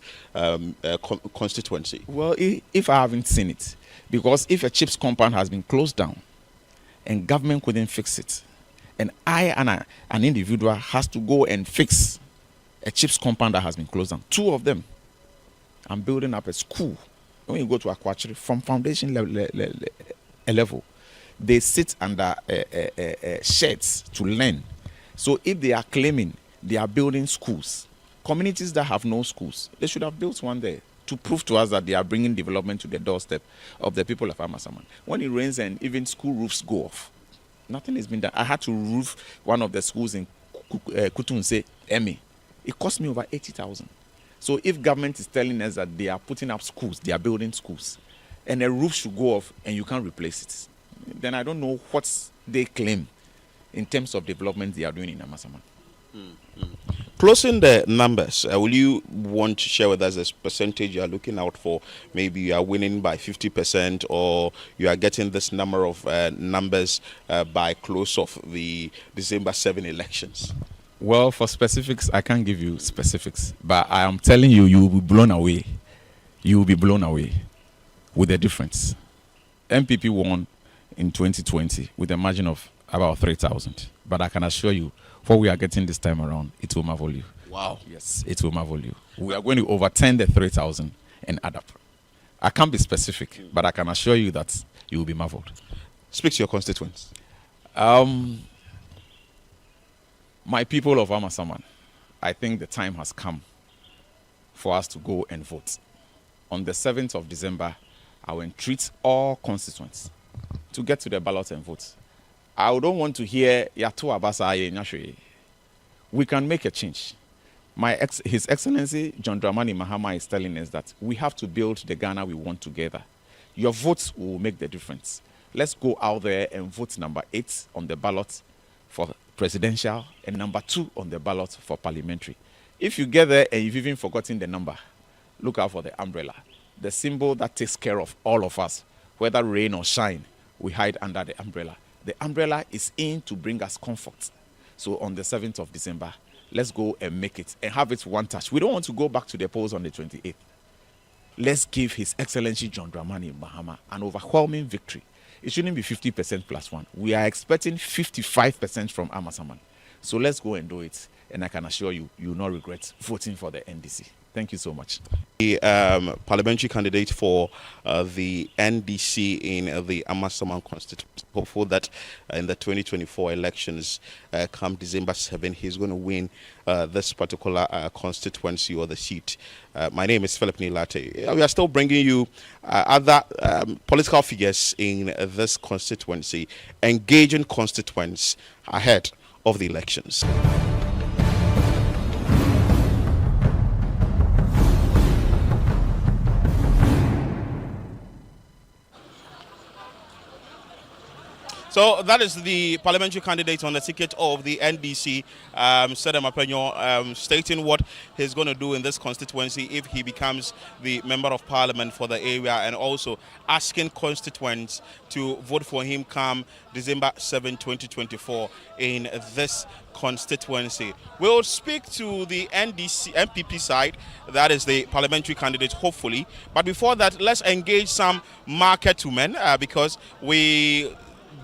constituency? Well, if I haven't seen it, because if a chips compound has been closed down and government couldn't fix it, and I and an individual has to go and fix a chips compound that has been closed down, 2 of them, I'm building up a school. When you go to Akwachiri, from foundation level, they sit under sheds to learn. So if they are claiming they are building schools, Communities that have no schools, they should have built one there to prove to us that they are bringing development to the doorstep of the people of Amasaman. When it rains and even school roofs go off, nothing has been done. I had to roof one of the schools in Kutunse, Emi. It cost me over 80,000. So if government is telling us that they are putting up schools, they are building schools, and a roof should go off and you can't replace it, then I don't know what they claim in terms of development they are doing in Amasaman. Closing the numbers, will you want to share with us a percentage you are looking out for? Maybe you are winning by 50% or you are getting this number of numbers by close of the December 7 elections? Well, for specifics, I can't give you specifics, but I am telling you, you will be blown away. You will be blown away with the difference. MPP won in 2020 with a margin of about 3,000, but I can assure you, what we are getting this time around, it will marvel you. Wow. Yes, it will marvel you. We are going to overturn the 3,000 and add up. I can't be specific, but I can assure you that you will be marveled. Speak to your constituents. My people of Amasaman, I think the time has come for us to go and vote. On the 7th of December, I will entreat all constituents to get to the ballot and vote. I don't want to hear Yato Abasa Nyashwe. We can make a change. His Excellency John Dramani Mahama is telling us that we have to build the Ghana we want together. Your votes will make the difference. Let's go out there and vote number 8 on the ballot for presidential and number 2 on the ballot for parliamentary. If you get there and you've even forgotten the number, look out for the umbrella, the symbol that takes care of all of us. Whether rain or shine, we hide under the umbrella. The umbrella is in to bring us comfort. So on the 7th of December, let's go and make it and have it one touch. We don't want to go back to the polls on the 28th. Let's give His Excellency John Dramani Mahama an overwhelming victory. It shouldn't be 50% plus 1. We are expecting 55% from Amasaman. So let's go and do it. And I can assure you, you will not regret voting for the NDC. Thank you so much. The parliamentary candidate for the NDC in the Amasaman constituency, hopeful that in the 2024 elections come December 7, he's going to win this particular constituency or the seat. My name is Philip Nii Lartey. We are still bringing you other political figures in this constituency, engaging constituents ahead of the elections. So that is the parliamentary candidate on the ticket of the NDC, Sedem Apenyo, stating what he's going to do in this constituency if he becomes the member of parliament for the area, and also asking constituents to vote for him come December 7, 2024 in this constituency. We'll speak to the MPP side, that is the parliamentary candidate, hopefully. But before that, let's engage some market women because we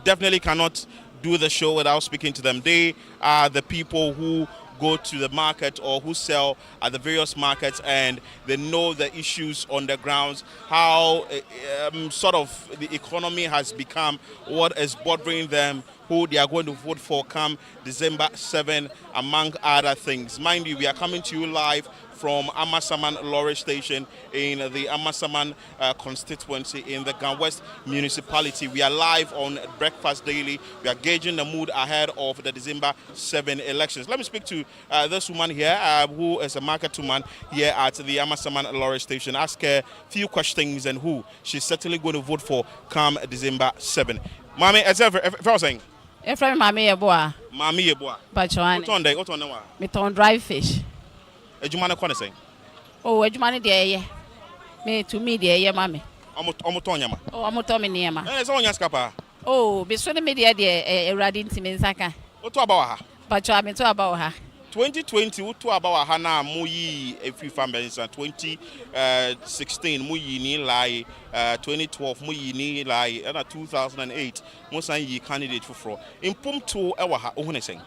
definitely cannot do the show without speaking to them. They are the people who go to the market or who sell at the various markets, and they know the issues on the grounds, how sort of the economy has become, what is bothering them, who they are going to vote for come December 7, among other things. Mind you, we are coming to you live from Amasaman Lorry Station in the Amasaman constituency in the Gan West municipality. We are live on Breakfast Daily. We are gauging the mood ahead of the December 7 elections. Let me speak to this woman here who is a market woman here at the Amasaman Lorry Station. Ask her a few questions and who she's certainly going to vote for come December 7. Mami, as ever, if I was saying, Efrem Mami Yeboa. Mami Yeboa. Bachuan. What on the Me ton dry fish. Ejumane kwane saying? Oh, ejumane de me to me de mami. Omotonyama. Oh, amotomi niema. So on yaskapa. Oh, be so the media de radin timensaka. What about her? Bachua me to about her. 2020 what about her na muyi every family 2016 muyi ni lai 2012 muyi ni lai and 2008 musan yi candidate for impum to ewa ha ohune saying.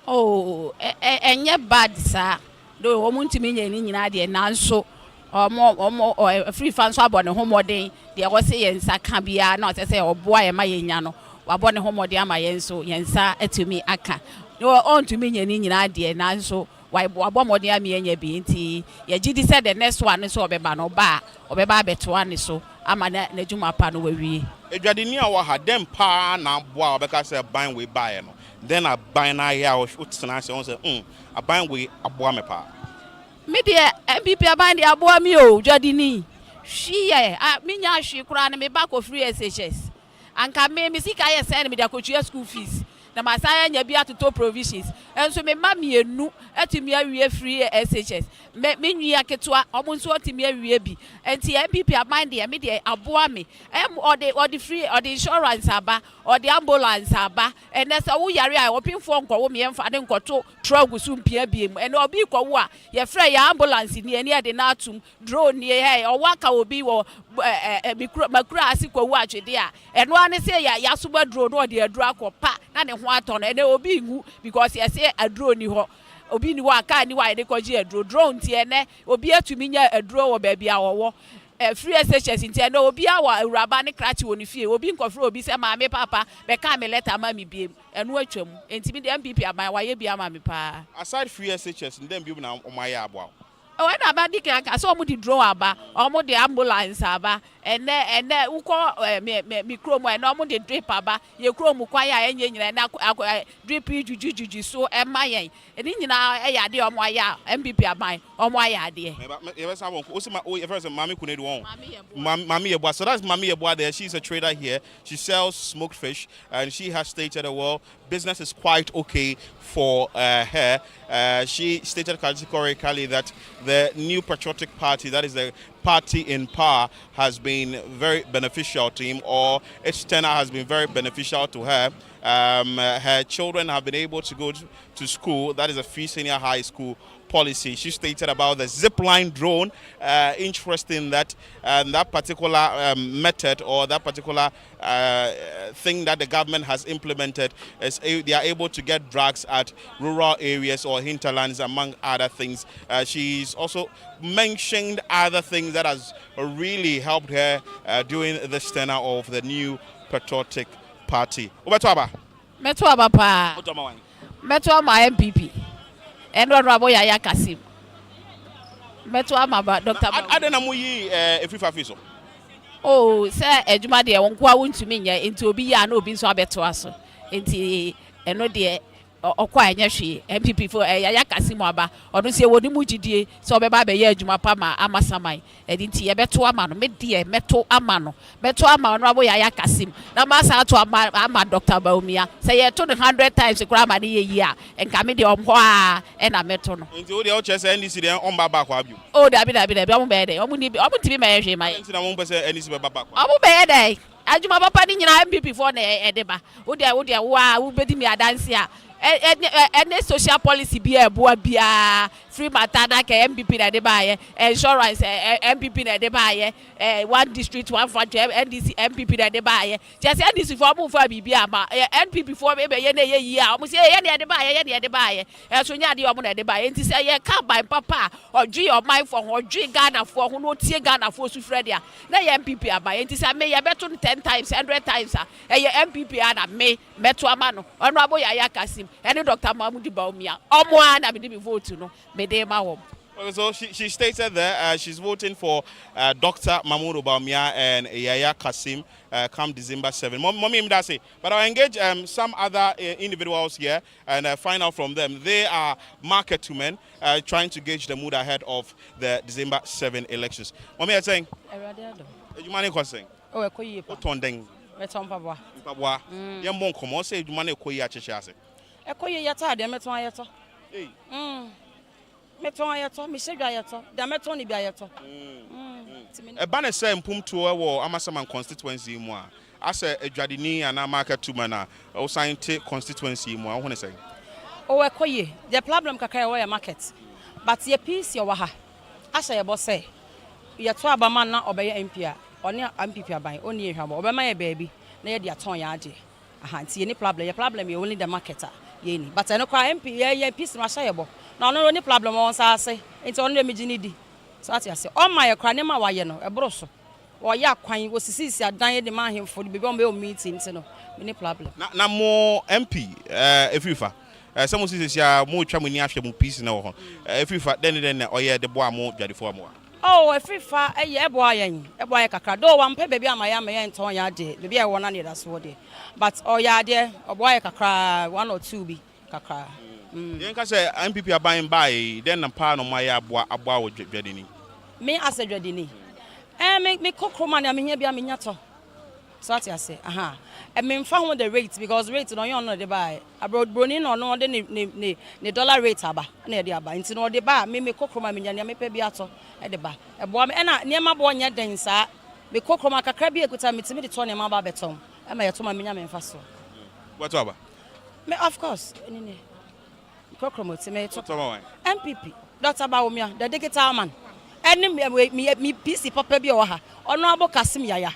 Oh, enye bad sa. Do omuntimi nyeni nyina de nanso omo free fan so abone homodin de wo se yensa ka bia na o se oboa ye ma yenya no wabone homodin ama yenso yensa atumi aka no ontumi nyeni nyina de nanso wabɔ mmɔden ami enya bi nti yɛgye di sɛ the next one nso ɔbɛba no ɔbɛba abɛtoa ne so ama n'adwuma pa no wawie. Edwadini a wɔ ha dem pa na aboa ɔbɛka sɛ ban we bae no then aban na ya wotena sɛ on sɛ aban we aboa me pa. Me deɛ MPP aban de aboa mi o Dwadini hwiye me nya hwi kura na me ba ko free SHS anka me sika yɛ sɛ na me de akɔtua school fees na masaya nya bi atoto provisions enso me ma mienu atumi awie free SHS me nwia ketwa omo nso atumi awie bi enti MPP aban de me de aboa me odi free odi insurance aba odi ambulance aba enesa wo yare a opinfo nkwo wo me emfa de nkoto trogusu mpia biem ene obi kwo a ye frɛ ya ambulance ni ene de na atum drone ni he owaka obi wo makura asikwo wo atwede a eno ane se ya soba drone odi aduru akopa na ne ho atɔ ene obi ngu because ye say aduro ni ho obi ni wa ka ni wa de koji aduro drone ti ene obi atumi nya aduro wo ba bia wo free SHS nti ene obi awa uraba ne krachi woni fie obi nkofro obi se ma me papa be ka me letter ma me biem eno atwam enti me de MPP aban wa ye bia ma me pa aside free SHS ndem bi na omaye aboa when about the car, so much draw about, almost the ambulance aba, and then who call me chrome and almost the drip aba, you chrome quire and drip juju so and my and in our idea of my MPP of mine, or my idea. Mammy couldn't do Mammy Abua, so that's Mammy Abua there. She's a trader here. She sells smoked fish and she has stated business is quite okay for her. She stated categorically that the new patriotic party, that is the party in power, has been very beneficial to him, or its tenure has been very beneficial to her. Her children have been able to go to school. That is a free senior high school policy. She stated about the zipline drone. Interesting that that particular method or that particular thing that the government has implemented is they are able to get drugs at rural areas or hinterlands, among other things. She's also mentioned other things that has really helped her during this tenure of the new patriotic party. Metwa pa. Metwa ma MPP. Endo rabo ya Kasim. Metwa ma ba Dr. Adena mu yi efifa fiso. Oh, say ejuma de wonko a wontumi nya enti obi ya na obi nso abeto aso. Enti eno de okwa anya hwe MPP for ya Kasim aba. Ono se woni mu gidie so obeba be ya ejuma pa ma Amasaman. Enti ye beto ama no me de meto ama no. Meto ama no rabo ya Kasim. Na masa to ama Dr. Baumia. Say ye to 100 times kura ma ne ye a enka me de omho a na meto no. Enti o de o chese NDC de on ba ba kwa bio. Oh dabi omo be de omo ni omo tibi ma ye hwe mai. Enti na mo pese NDC be ba ba kwa. Omo be de adwuma papa ni nyina MPP for na edeba. Wo de wa wo bedi mi adanse a any social policy be a boa bia free matada ke MPP na de baye insurance MPP na de baye one district one for NDC MPP na de baye just NDC for mu for bibia ma NPP for be ye na ye yi a mo se ye na de baye so nya de omo na de baye nti se ye ka ban papa odwi your mind for odwi Ghana for ho no tie Ghana for su fredi a na ye MPP abaye nti se me ye beto 10 times 100 times a ye MPP ana me meto ama no ono aboya ya Kasim any Dr. Mahmoud Baumia omo na be vote no me dey ma wo. So she stated that she's voting for Dr. Mahmoud Baumia and Yaya Kasim come December 7. Mommy say, but I'll engage some other individuals here and find out from them. They are market women trying to gauge the mood ahead of the December 7 elections. Mommy is saying, you money saying? Oh, ekoyi. Otondeng. Meton pabwa. Pabwa. Ye mon komo say you money ekoyi acheche ase. Ekoyi yata de meton ayeto. Hey. Meton ayeto, mi sedwa ayeto. Da meton ni bi ayeto. E ba na say mpum to e wo Amasaman constituency mu a. Ase Edwadini ana market to mana o science constituency mu a wo ne say. Oh, ekoyi. The problem kakaya wo market. But ye peace ye wa ha. Asa ye bo say. Ye to abama na obeye MP a. Oni MPP aban oni ehwabo obema ye baby na ye de aton ya age aha nti ye ni problem ye only the marketer ye ni but eno kwa MP ye peace ma sha ye bo na ono ni problem won sa ase nti ono de megini di so ati ase o ma ye kwa ne ma wa ye no ebro so wo ya kwan wo sisi adan ye de ma ahemfo de be o meeting nti no ni problem na mo MP efifa Someone says, "Yeah, more traveling after more peace now." If you then, oh yeah, the boy more jadi for more. Oh, if a boy kakra. Though one pay baby am I and Tony Yadi, baby I want to that's what. But oh yeah, dear, a boy kakra 1 or 2 be kakra. You can say MPP are buying by then a part of my abwa with Me as a dreadini. Make me cook roman, I mean, here be a miniature. So I say, aha. I mean, found the rates because rates no you know they buy. Abroad Brunin or no, then the dollar rate aba, near the aba. Into no the bar, me cook roman, me pay beato at the bar. A boy, and I near my boy, yet then, sir. Me cook roman, a crabby, a good time, it's me the Tony Maba beton. Am I to my miniam and faso? What's over? Me, of course. Cook roman, me talk MPP. Dr. Baumia, the digital man. And me PC papa bi o ha honorable Kasim Yaya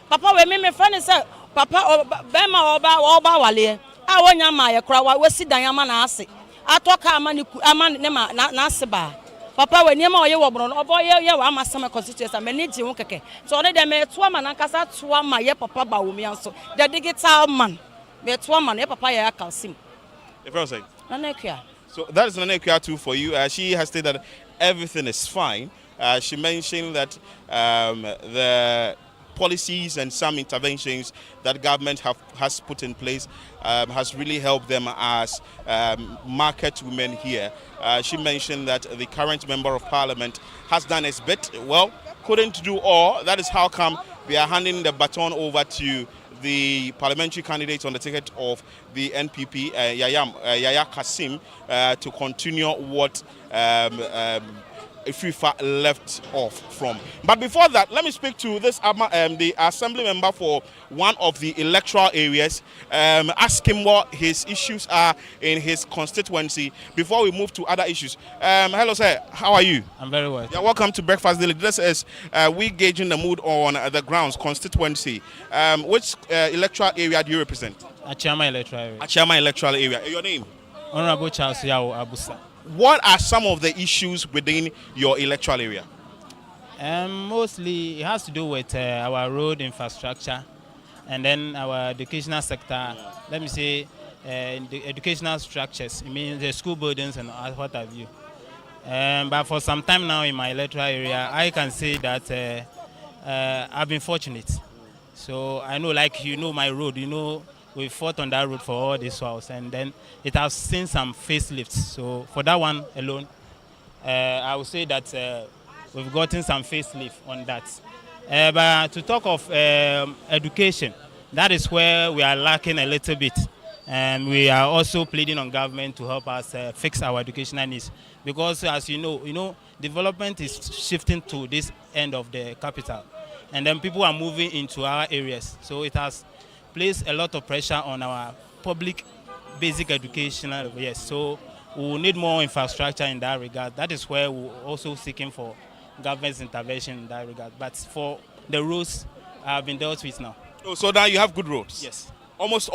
papa we me friend say papa bema oba wale a wonya ma ye kra we si dan ama na ase atoka ama ne ma na ase ba papa we niam oye wo bro obo ye wa Amasaman constituency manage ho keke so ne dem to ama na kasa to ama ye papa ba wo mi anso the digital man me to ama ye papa ye Kasim if I say Nanekia. So that is Nanekia too for you. She has stated that everything is fine. She mentioned that the policies and some interventions that government has put in place has really helped them as market women here. She mentioned that the current member of parliament has done his bit. Well, couldn't do all. That is how come we are handing the baton over to the parliamentary candidate on the ticket of the NPP, Yaya Kasim, to continue what FIFA left off from. But before that, let me speak to this the assembly member for one of the electoral areas, ask him what his issues are in his constituency before we move to other issues. Hello sir, how are you? I'm very well. Yeah, welcome to Breakfast Daily. This is we gauging the mood on the grounds constituency. Which electoral area do you represent? Achama electoral area. Achama electoral area. Your name? Honorable Charles Yao Abusa. What are some of the issues within your electoral area? Mostly it has to do with our road infrastructure and then our educational sector. Let me say the educational structures. I mean the school buildings and what have you. But for some time now in my electoral area, I can say that I've been fortunate. So I know, like you know, my road. You know, we fought on that road for all these whiles, and then it has seen some facelifts. So for that one alone, I would say that we've gotten some facelift on that. But to talk of education, that is where we are lacking a little bit. And we are also pleading on government to help us fix our educational needs. Because as you know, development is shifting to this end of the capital. And then people are moving into our areas. So it has placed a lot of pressure on our public basic education. Yes, so we will need more infrastructure in that regard. That is where we're also seeking for government's intervention in that regard. But for the roads, have been dealt with now. Oh, so now you have good roads? Yes. Almost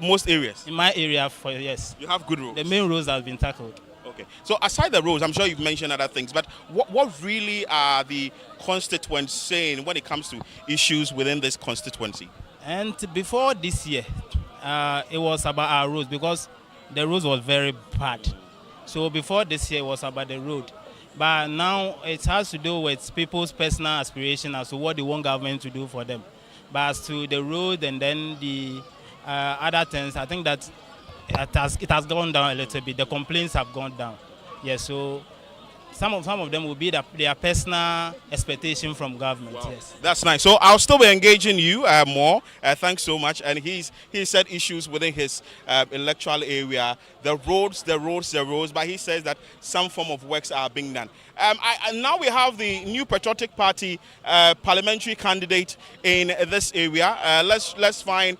most areas? In my area, yes. You have good roads? The main roads have been tackled. Okay. So aside the roads, I'm sure you've mentioned other things, but what really are the constituents saying when it comes to issues within this constituency? And before this year, it was about our roads because the roads was very bad. So before this year, it was about the road. But now it has to do with people's personal aspiration as to what they want government to do for them. But as to the road and then the other things, I think that it has gone down a little bit. The complaints have gone down. Yes, so some of them will be their personal expectation from government. Wow. Yes, that's nice. So I'll still be engaging you more. Thanks so much. And he said issues within his electoral area, the roads. But he says that some form of works are being done. And now we have the New Patriotic Party parliamentary candidate in this area. Let's find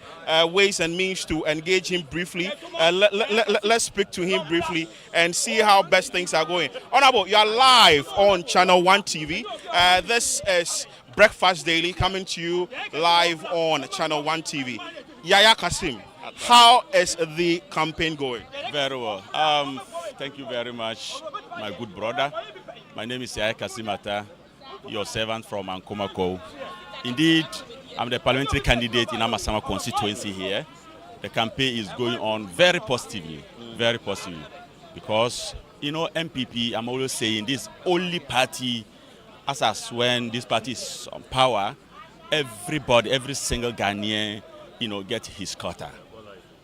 ways and means to engage him briefly. Let's speak to him briefly and see how best things are going. Honorable, you are live on Channel 1 TV. This is Breakfast Daily coming to you live on Channel 1 TV. Yaya Kasim, how is the campaign going? Very well. Thank you very much, my good brother. My name is Yaya Kasim Ata, your servant from Ankomako. Indeed, I'm the parliamentary candidate in Amasaman constituency here. the campaign is going on very positively, because, you know, MPP, I'm always saying, this only party, as when this party is on power, everybody, every single Ghanaian, you know, get his quota.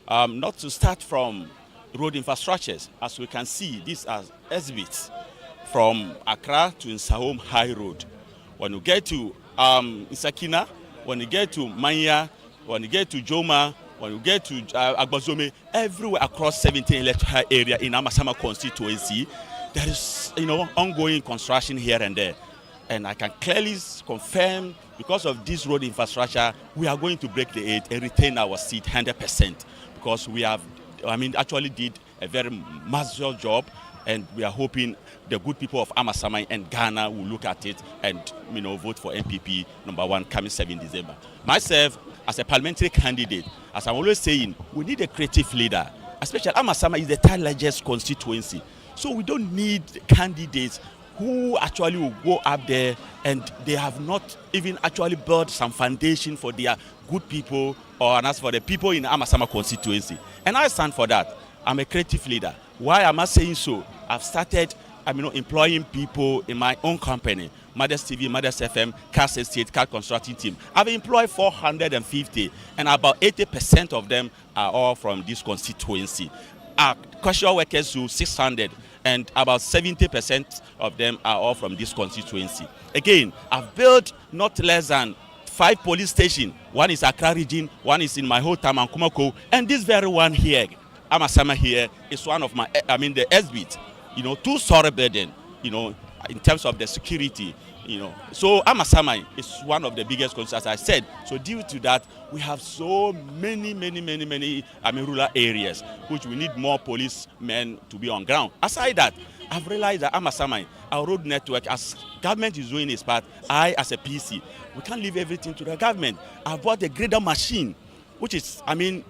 Not to start from road infrastructures, as we can see, these are exhibits from Accra to Nsahom High Road. When you get to Isakina, when you get to Manya, when you get to Joma, when you get to Agbazome, everywhere across 17 electoral area in Amasaman constituency, there is, you know, ongoing construction here and there. And I can clearly confirm, because of this road infrastructure, we are going to break the 8 and retain our seat 100%, because we have, actually did a very massive job, and we are hoping the good people of Amasaman and Ghana will look at it and, you know, vote for MPP #1 coming 7 December. Myself, as a parliamentary candidate, as I'm always saying, we need a creative leader. Especially Amasaman is the third largest constituency. So we don't need candidates who actually will go up there and they have not even actually built some foundation for their good people, or as for the people in Amasaman constituency. And I stand for that. I'm a creative leader. Why am I saying so? I've started employing people in my own company, Mothers TV, Mothers FM, Cast Estate, Car Constructing Team. I've employed 450, and about 80% of them are all from this constituency. Casual workers to 600, and about 70% of them are all from this constituency. Again, I've built not less than 5 police stations. One is Accra region, one is in my hometown, Kumako, and this very one here, Amasaman here, is one of my, the SBIT, 2-story building, in terms of the security, So Amasaman is one of the biggest concerns, as I said. So due to that, we have so many rural areas, which we need more policemen to be on ground. Aside that, I've realized that Amasaman, our road network, as government is doing its part, I, as a PC, we can't leave everything to the government. I bought a grader machine, which is,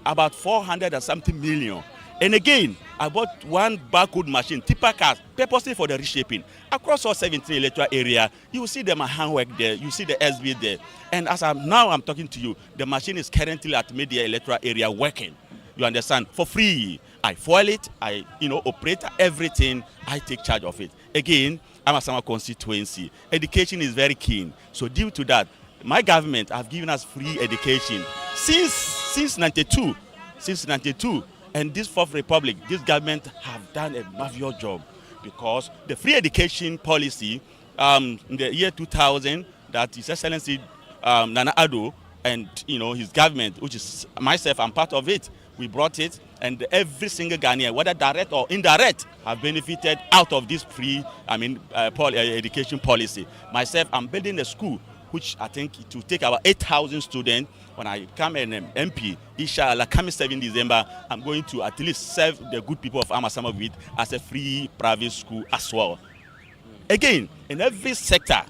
about 400 and something million. And again, I bought one barcode machine, tipper cars, purposely for the reshaping. Across all 17 electoral area, you will see them handwork there, you see the SB there. And as I'm talking to you, the machine is currently at media electoral area working. You understand? For free. I foil it, I operate everything, I take charge of it. Again, Amasaman constituency. Education is very keen. So due to that, my government have given us free education since 92. Since 92. And this Fourth Republic, this government have done a marvelous job, because the free education policy in the year 2000, that His Excellency Nana Addo and his government, which is myself, I'm part of it, we brought it, and every single Ghanaian, whether direct or indirect, have benefited out of this free education policy. Myself, I'm building a school, which I think it will take about 8,000 students. When I become an MP, inshallah, coming 7 December, I'm going to at least serve the good people of Amasaman with as a free private school as well. Again, in every sector,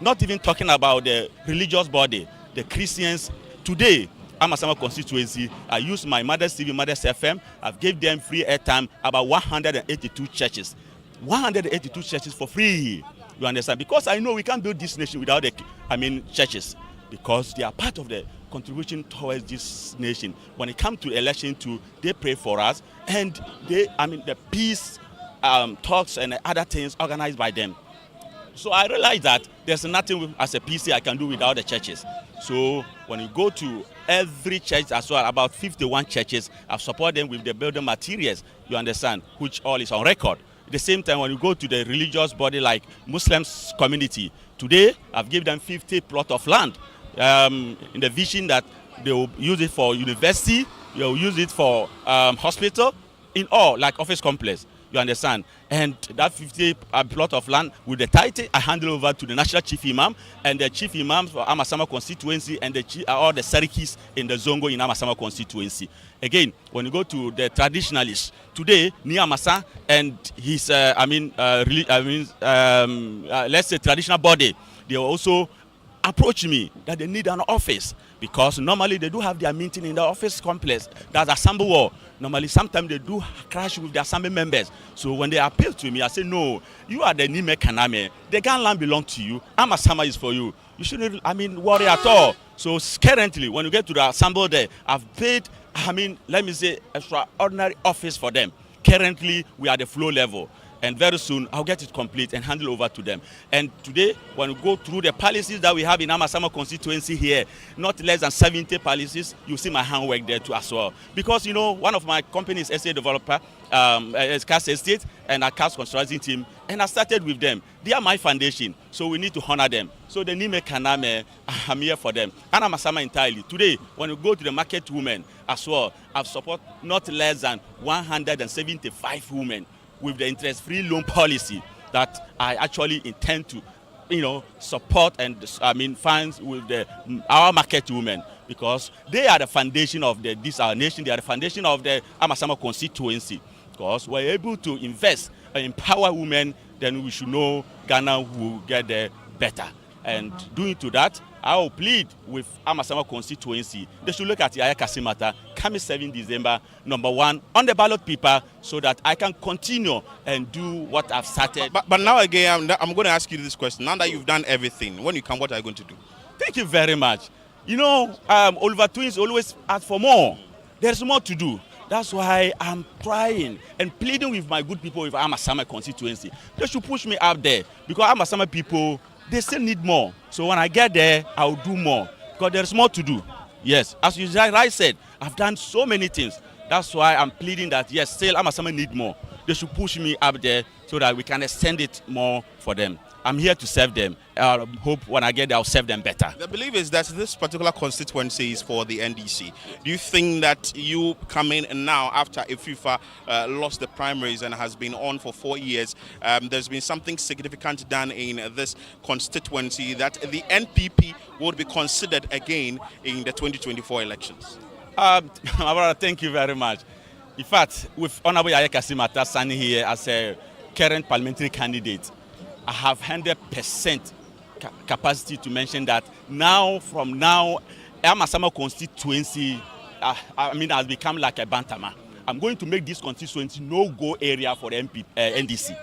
not even talking about the religious body, the Christians, today, Amasaman constituency, I use my Mothers TV, Mothers FM, I've gave them free airtime, about 182 churches. 182 churches for free, you understand? Because I know we can't build this nation without the, churches, because they are part of the contribution towards this nation. When it comes to election too, they pray for us, and the peace talks and other things organized by them. So I realize that there's nothing as a PC I can do without the churches. So when you go to every church as well, about 51 churches, I've supported them with the building materials, you understand, which all is on record. At the same time, when you go to the religious body like Muslims community, today I've given them 50 plots of land in the vision that they will use it for university, they will use it for hospital, in all, like office complex. You understand? And that 50 plot of land with the title, I handle over to the National Chief Imam and the Chief Imams for Amasaman constituency and all the Sarikis in the Zongo in Amasaman constituency. Again, when you go to the traditionalists, today, Niamasa and his, let's say traditional body, they also approach me that they need an office, because normally they do have their meeting in the office complex. That's assembly hall. Normally, sometimes they do crash with the assembly members. So when they appeal to me, I say, no, you are the Nime Kaname. The Ghana land belongs to you. Amasaman is for you. You shouldn't, worry at all. So currently, when you get to the assembly there, I've paid I mean, let me say, extraordinary office for them. Currently, we are at the flow level. And very soon, I'll get it complete and hand it over to them. And today, when we go through the policies that we have in Amasaman constituency here, not less than 70 policies, you see my handwork there too as well. Because, you know, one of my companies, estate developer, is Cast Estate and a Cast Construction team, and I started with them. They are my foundation, so we need to honor them. So the Nime Kaname, I'm here for them. And Amasaman entirely. Today, when we go to the market women as well, I've supported not less than 175 women with the interest-free loan policy that I actually intend to, you know, support and funds with our market women, because they are the foundation of our nation. They are the foundation of the Amasaman constituency. Because we're able to invest and empower women, then we should know Ghana will get there better. And doing to that, I will plead with Amasaman constituency. They should look at the Ayakasi matter coming 7 December, #1 on the ballot paper, so that I can continue and do what I've started. But now again, I'm going to ask you this question. Now that you've done everything, when you come, what are you going to do? Thank you very much. You know, Oliver Twins always ask for more. There's more to do. That's why I'm trying and pleading with my good people with Amasaman constituency. They should push me up there, because Amasaman people, they still need more. So when I get there, I'll do more, because there's more to do. Yes, as you said, I've done so many things. That's why I'm pleading that, yes, still Amasaman need more. They should push me up there so that we can extend it more for them. I'm here to serve them. I hope when I get there, I'll serve them better. The belief is that this particular constituency is for the NDC. Do you think that you come in now after Ififa lost the primaries and has been on for 4 years, there's been something significant done in this constituency that the NPP would be considered again in the 2024 elections? My brother, thank you very much. In fact, with Honorable Ayakasi Mata standing here as a current parliamentary candidate, I have 100% capacity to mention that from now, Amasaman constituency, has become like a bantama. I'm going to make this constituency no-go area for the NDC.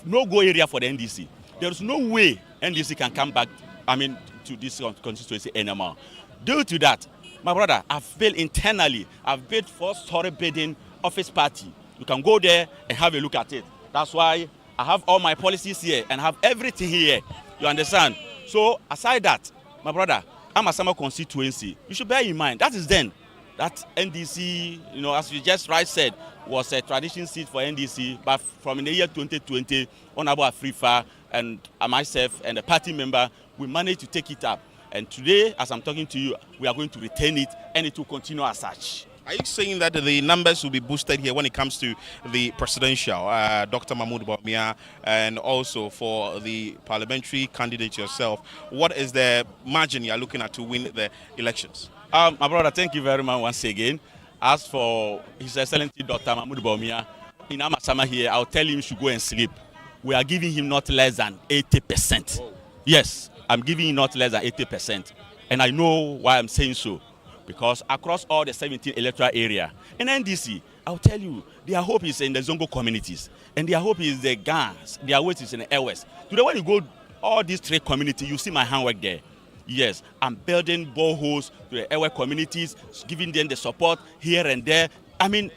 No-go area for the NDC. There's no way NDC can come back, to this constituency anymore. Due to that, my brother, I've built internally, I've built 4-story building office party. You can go there and have a look at it. That's why I have all my policies here and have everything here. You understand? So aside that, my brother, Amasaman constituency, you should bear in mind, that is then. That NDC, you know, as you just said, was a tradition seat for NDC, but from in the year 2020, Honorable Afrifa and myself and the party member, we managed to take it up. And today, as I'm talking to you, we are going to retain it, and it will continue as such. Are you saying that the numbers will be boosted here when it comes to the presidential, Dr. Mahmoud Bawumia, and also for the parliamentary candidate yourself? What is the margin you are looking at to win the elections? My brother, thank you very much once again. As for His Excellency Dr. Mahmoud Bawumia, in Amasaman here, I'll tell him he should go and sleep. We are giving him not less than 80%. Whoa. Yes, I'm giving him not less than 80%. And I know why I'm saying so. Because across all the 17 electoral area, in NDC, I'll tell you, their hope is in the Zongo communities. And their hope is the Gans, their weight is in the Airways. Today when you go all these 3 communities, you see my handwork there. Yes, I'm building boreholes to the Airway communities, giving them the support here and there.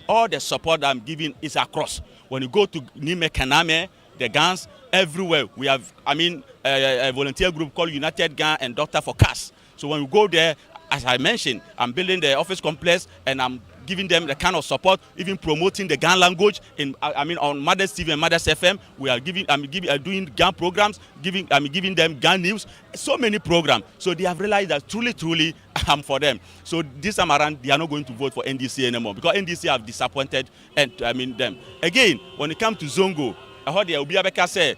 All the support I'm giving is across. When you go to Nime Kaname, the Gans, everywhere, we have, a volunteer group called United Gan and Doctor for Cast. So when you go there, as I mentioned, I'm building the office complex and I'm giving them the kind of support, even promoting the Gan language on Mothers TV and Mothers FM. We are doing Gan programs, giving them Gan news, so many programs. So they have realized that truly, I'm for them. So this time around, they are not going to vote for NDC anymore because NDC have disappointed them. Again, when it comes to Zongo, I heard the Obiabeka say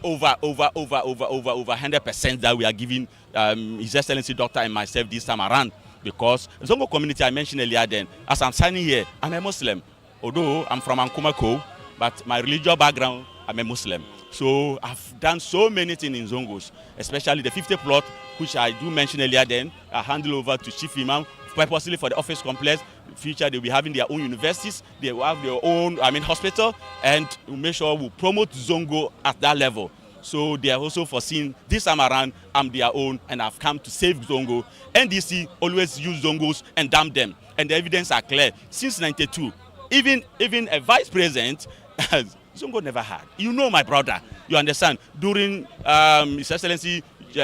over 100% that we are giving His Excellency Doctor and myself this time around, because Zongo community I mentioned earlier then, as I'm standing here, I'm a Muslim. Although I'm from Ankumako, but my religious background, I'm a Muslim. So I've done so many things in Zongos, especially the 50 plot, which I do mention earlier then, I handle over to Chief Imam, purposely for the office complex. In future, they'll be having their own universities, they will have their own hospital, and we'll make sure we promote Zongo at that level. So they are also foreseen this time around, I'm their own, and I've come to save Zongo. NDC always use Zongos and damn them, and the evidence are clear. Since 92, even a vice president, Zongo never had. You know, my brother, you understand. During His Excellency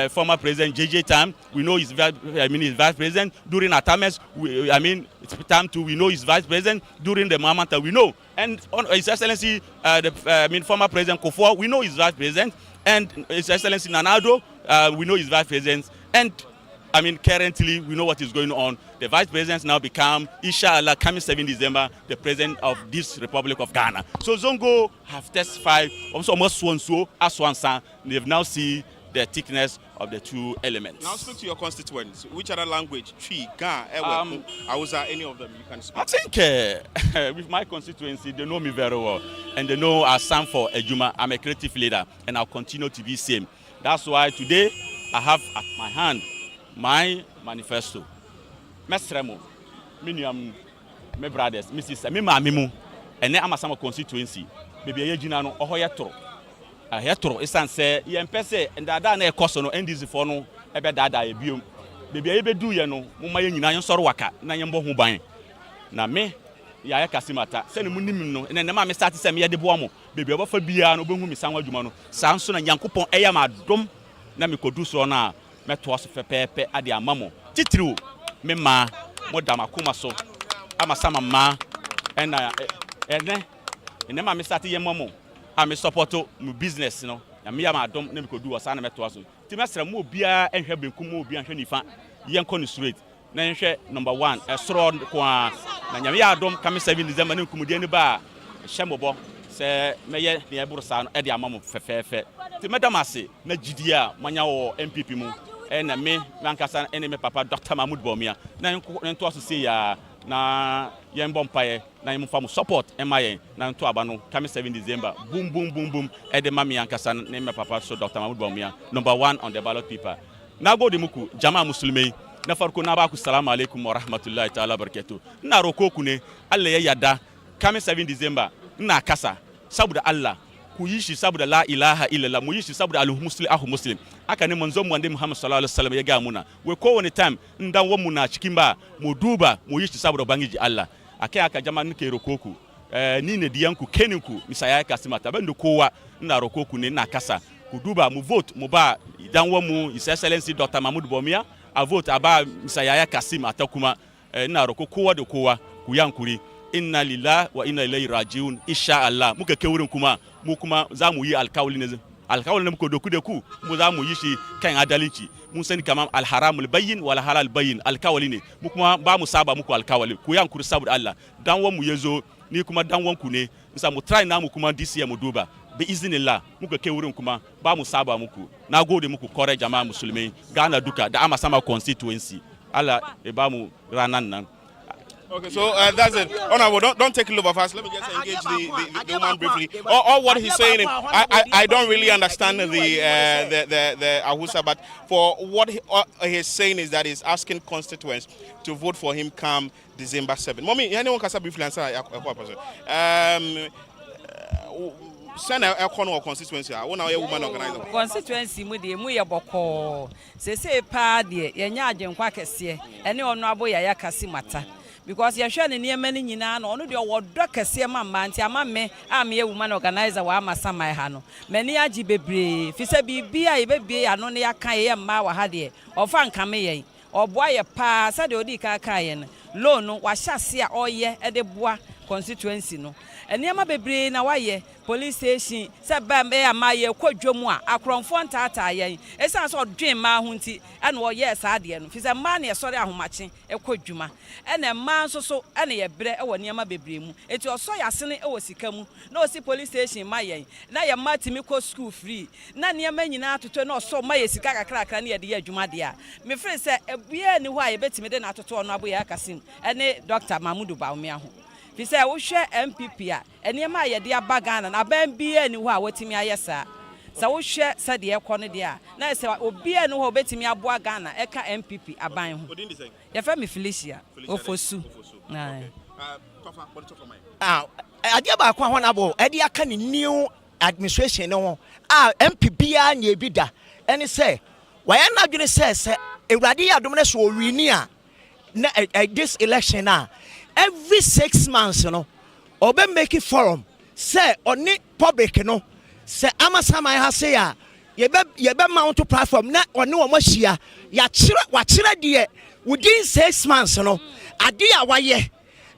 former President JJ time, we know his vice president. During Atames, it's time to we know his vice president. During the Mamanta, we know, and on His Excellency former President Kufuor, we know his vice president, and His Excellency Nanado, we know his vice president, and currently we know what is going on. The vice presidents now become, inshallah, coming 7 December, the president of this Republic of Ghana. So Zongo have testified, also almost so as one son. They've now seen the thickness of the two elements. Now speak to your constituents. Which other language? Twi, Ga, Ewe, Hausa, any of them you can speak? I think with my constituency, they know me very well. And they know I stand for Ejuma. I'm a creative leader, and I'll continue to be same. That's why today I have at my hand my manifesto. Mestremo, Minium, my brothers, Mrs. Mima Mimu, and then Amasaman constituency. Baby Ejina, Ohoyatro. A hetero is say, Yempese, and Dada Cosono, and this for no, Ebe Dada Ebium. Baby Ebe do you know, Mumayan Sorwaka, Nayambo Hubain. Na me, Yaya Casimata, send a munimino, and then the mamma started saying, the Buamo, baby over for Biano, Bumi Sanwa Jumano, Samson and Yankupon, Ayama, Dom, Namiko do so now, Metwas of Pepe at the Amamo. Titru, Mema, Modama Kumaso, Amasaman ma, and then Mamma started Yamamo. I'm a supporter my business, and me I don't never could do a son of to us. Timester more beer and have been Kumu be and Shenifa, young Conny Street. Number 1, a strong Quan, Nanyamia don't come 7 December, no Kumudian bar, Shamobo, say, Mayor, the Abusan, Eddie Amamo Fefe. The Madamasi, Najidia, Manya MPP Mu, and me, Lancaster, enemy Papa, Dr. Mahmoud Bomia, then to us to see na yem bompaye na yem famu support MIA na nto abano coming 7 December boom boom boom boom e de mami ankasa na me papa so Dr. Mahmoud Bawumia number 1 on the ballot paper na go de muku jama musulmai na farko na ba ku assalamu alaikum wa rahmatullahi ta'ala barakatuh na roko ku ne Allah ya yada coming 7 December na kasa saboda Allah ku yi shi saboda la ilaha illallah mu yi shi saboda muslim aka ne manzon mu wanda Muhammad sallallahu alaihi wasallam ya ga muna we kowane time ndan wa mu na cikin ba mu duba mu yi shi saboda bangiji Allah akai aka jama nake rokoku ni ne diyanku keninku misaya Kasimata bando kowa ina rokoku ne na kasa ku duba mu vote mu ba dan wa mu His Excellency Dr. Mahmoud Bawumia a vote aba misaya Kasimata kuma ina roko kowa da kowa ku yankuri inna lillahi wa inna ilaihi rajiun insha Allah muka kai wurin kuma mu kuma zamu yi alkawali ne muka doku da ku mu zamu yi shi kan adalci mun sani kaman alharamul bayyin wal halal bayyin alkawali ne mu kuma ba mu saba muku alkawali ku yankuri saboda Allah dan wan mu yazo ni kuma dan wan ku ne musa mu try namu kuma this year mu duba bi iznillah muka kai wurin kuma ba mu saba muku nagode muku kore jama'a musulmai Ghana duka da Amasaman constituency Allah e ba mu ranan nan. Okay, so that's it. Honorable, don't take a look of us. Let me just engage the woman briefly. All what he's saying, I don't really understand the Ahusa, but for what he's saying is that he's asking constituents to vote for him come December 7. Mommy, anyone can say briefly answer a question. Send a corner of constituency. I want a woman organizer. Constituency mu de mu ye boko. Se pa de ye nya agyenkwa kese. Ene honorable Yaya Kasimata. Because you're sure in many nyina no no de wodo kese ma manti ama me am ye woman organizer wa Amasaman ha no many agi bebre fi se bibia ye bebie ya no ne yakan ye ma wa ha de ofa nkame ye oboa ye pa sa de odi ka ye no loan no wa hyase a oye e de boa constituency no eniema bebre na waye police station se ba me ama ye kwadwom a akronfo ntata ye esan so dwen ma ho nti ene wo ye sa de no fi se ma na ye sori ahomache e kwadwuma ene ma nso so ene ye bre e wo niema bebre mu eti oso yasene e wo sika mu na osi police station ma ye na ye ma timi ko school free na niema nyina atoto na oso ma ye sika kakra na ye de ye adwuma de a me frɛ se ebue ni ho a ye betimi de na atoto no aboya kasim ene Dr. Mahmoud Bawumia ho fi se wo hwe MPP a eniema ye de aba Ghana na ban bia ni ho a wotimi ayesa sa wo hwe se de ekɔ no de a na se obi enu ho betimi aboa Ghana eka MPP aban ho ye fa me Felicia Ofosu na tofa mai ade ba kwa honorable ade aka ni new administration no MPBA nye bi da ene say why na dwene say ewrade adom ne so wini a na this election every 6 months no obe make it forum say oni public no say Amasaman ha say a yebe mount platform na oni wo mahia ya kire de within 6 months no ade a waye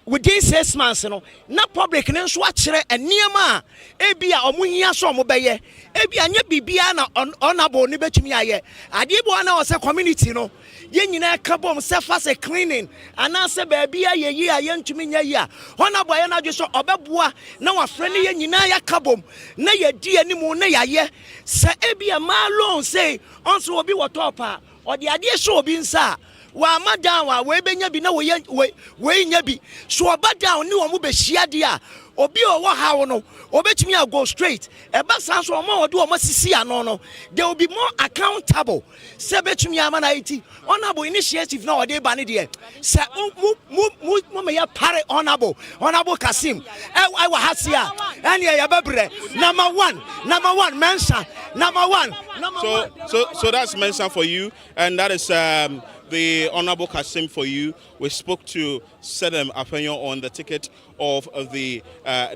within 6 months no na public ne nso akire eniema ebi a omuhia so omobeye ebi anya bibia na honorable ne betumi aye ade bo na o say community no ye nyina ka bom say fast cleaning ana say baby aye yi aye ntumi nya yi a honorable ye na dwe so obeboa na wafre ne ye nyina ya ka bom na ye di animu na yaye say ebi a ma loan say onso obi wo top a ode ade so obi nsa wa madam wa we benya bi na we nya bi so oba down ni wo mo be hia de a obi owo hawo no obetumi a go straight eba san so omo ode omo sisi ano no they will be more accountable se betumi ama na iti honorable initiative na ode ba ne de se mo me ya pare honorable Kasim I wa hasia ene ya bebre number one mention number one so that's mention for you, and that is the Honorable Kasim for you. We spoke to Sedem Apenyo on the ticket of the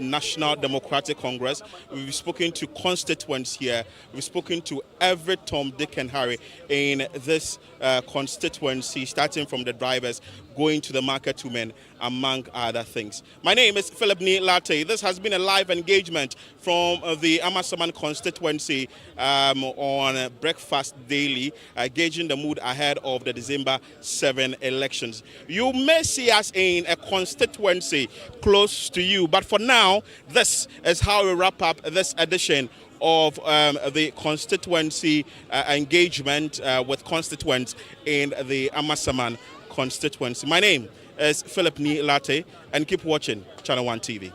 National Democratic Congress. We've spoken to constituents here. We've spoken to every Tom, Dick and Harry in this constituency, starting from the drivers, going to the market women, among other things. My name is Philip Nii Lartey. This has been a live engagement from the Amasaman constituency on Breakfast Daily, gauging the mood ahead of the December 7 elections. You may see us in a constituency close to you, but for now, this is how we wrap up this edition of the constituency engagement with constituents in the Amasaman constituency. My name is Philip Nii Lartey, and keep watching Channel 1 TV.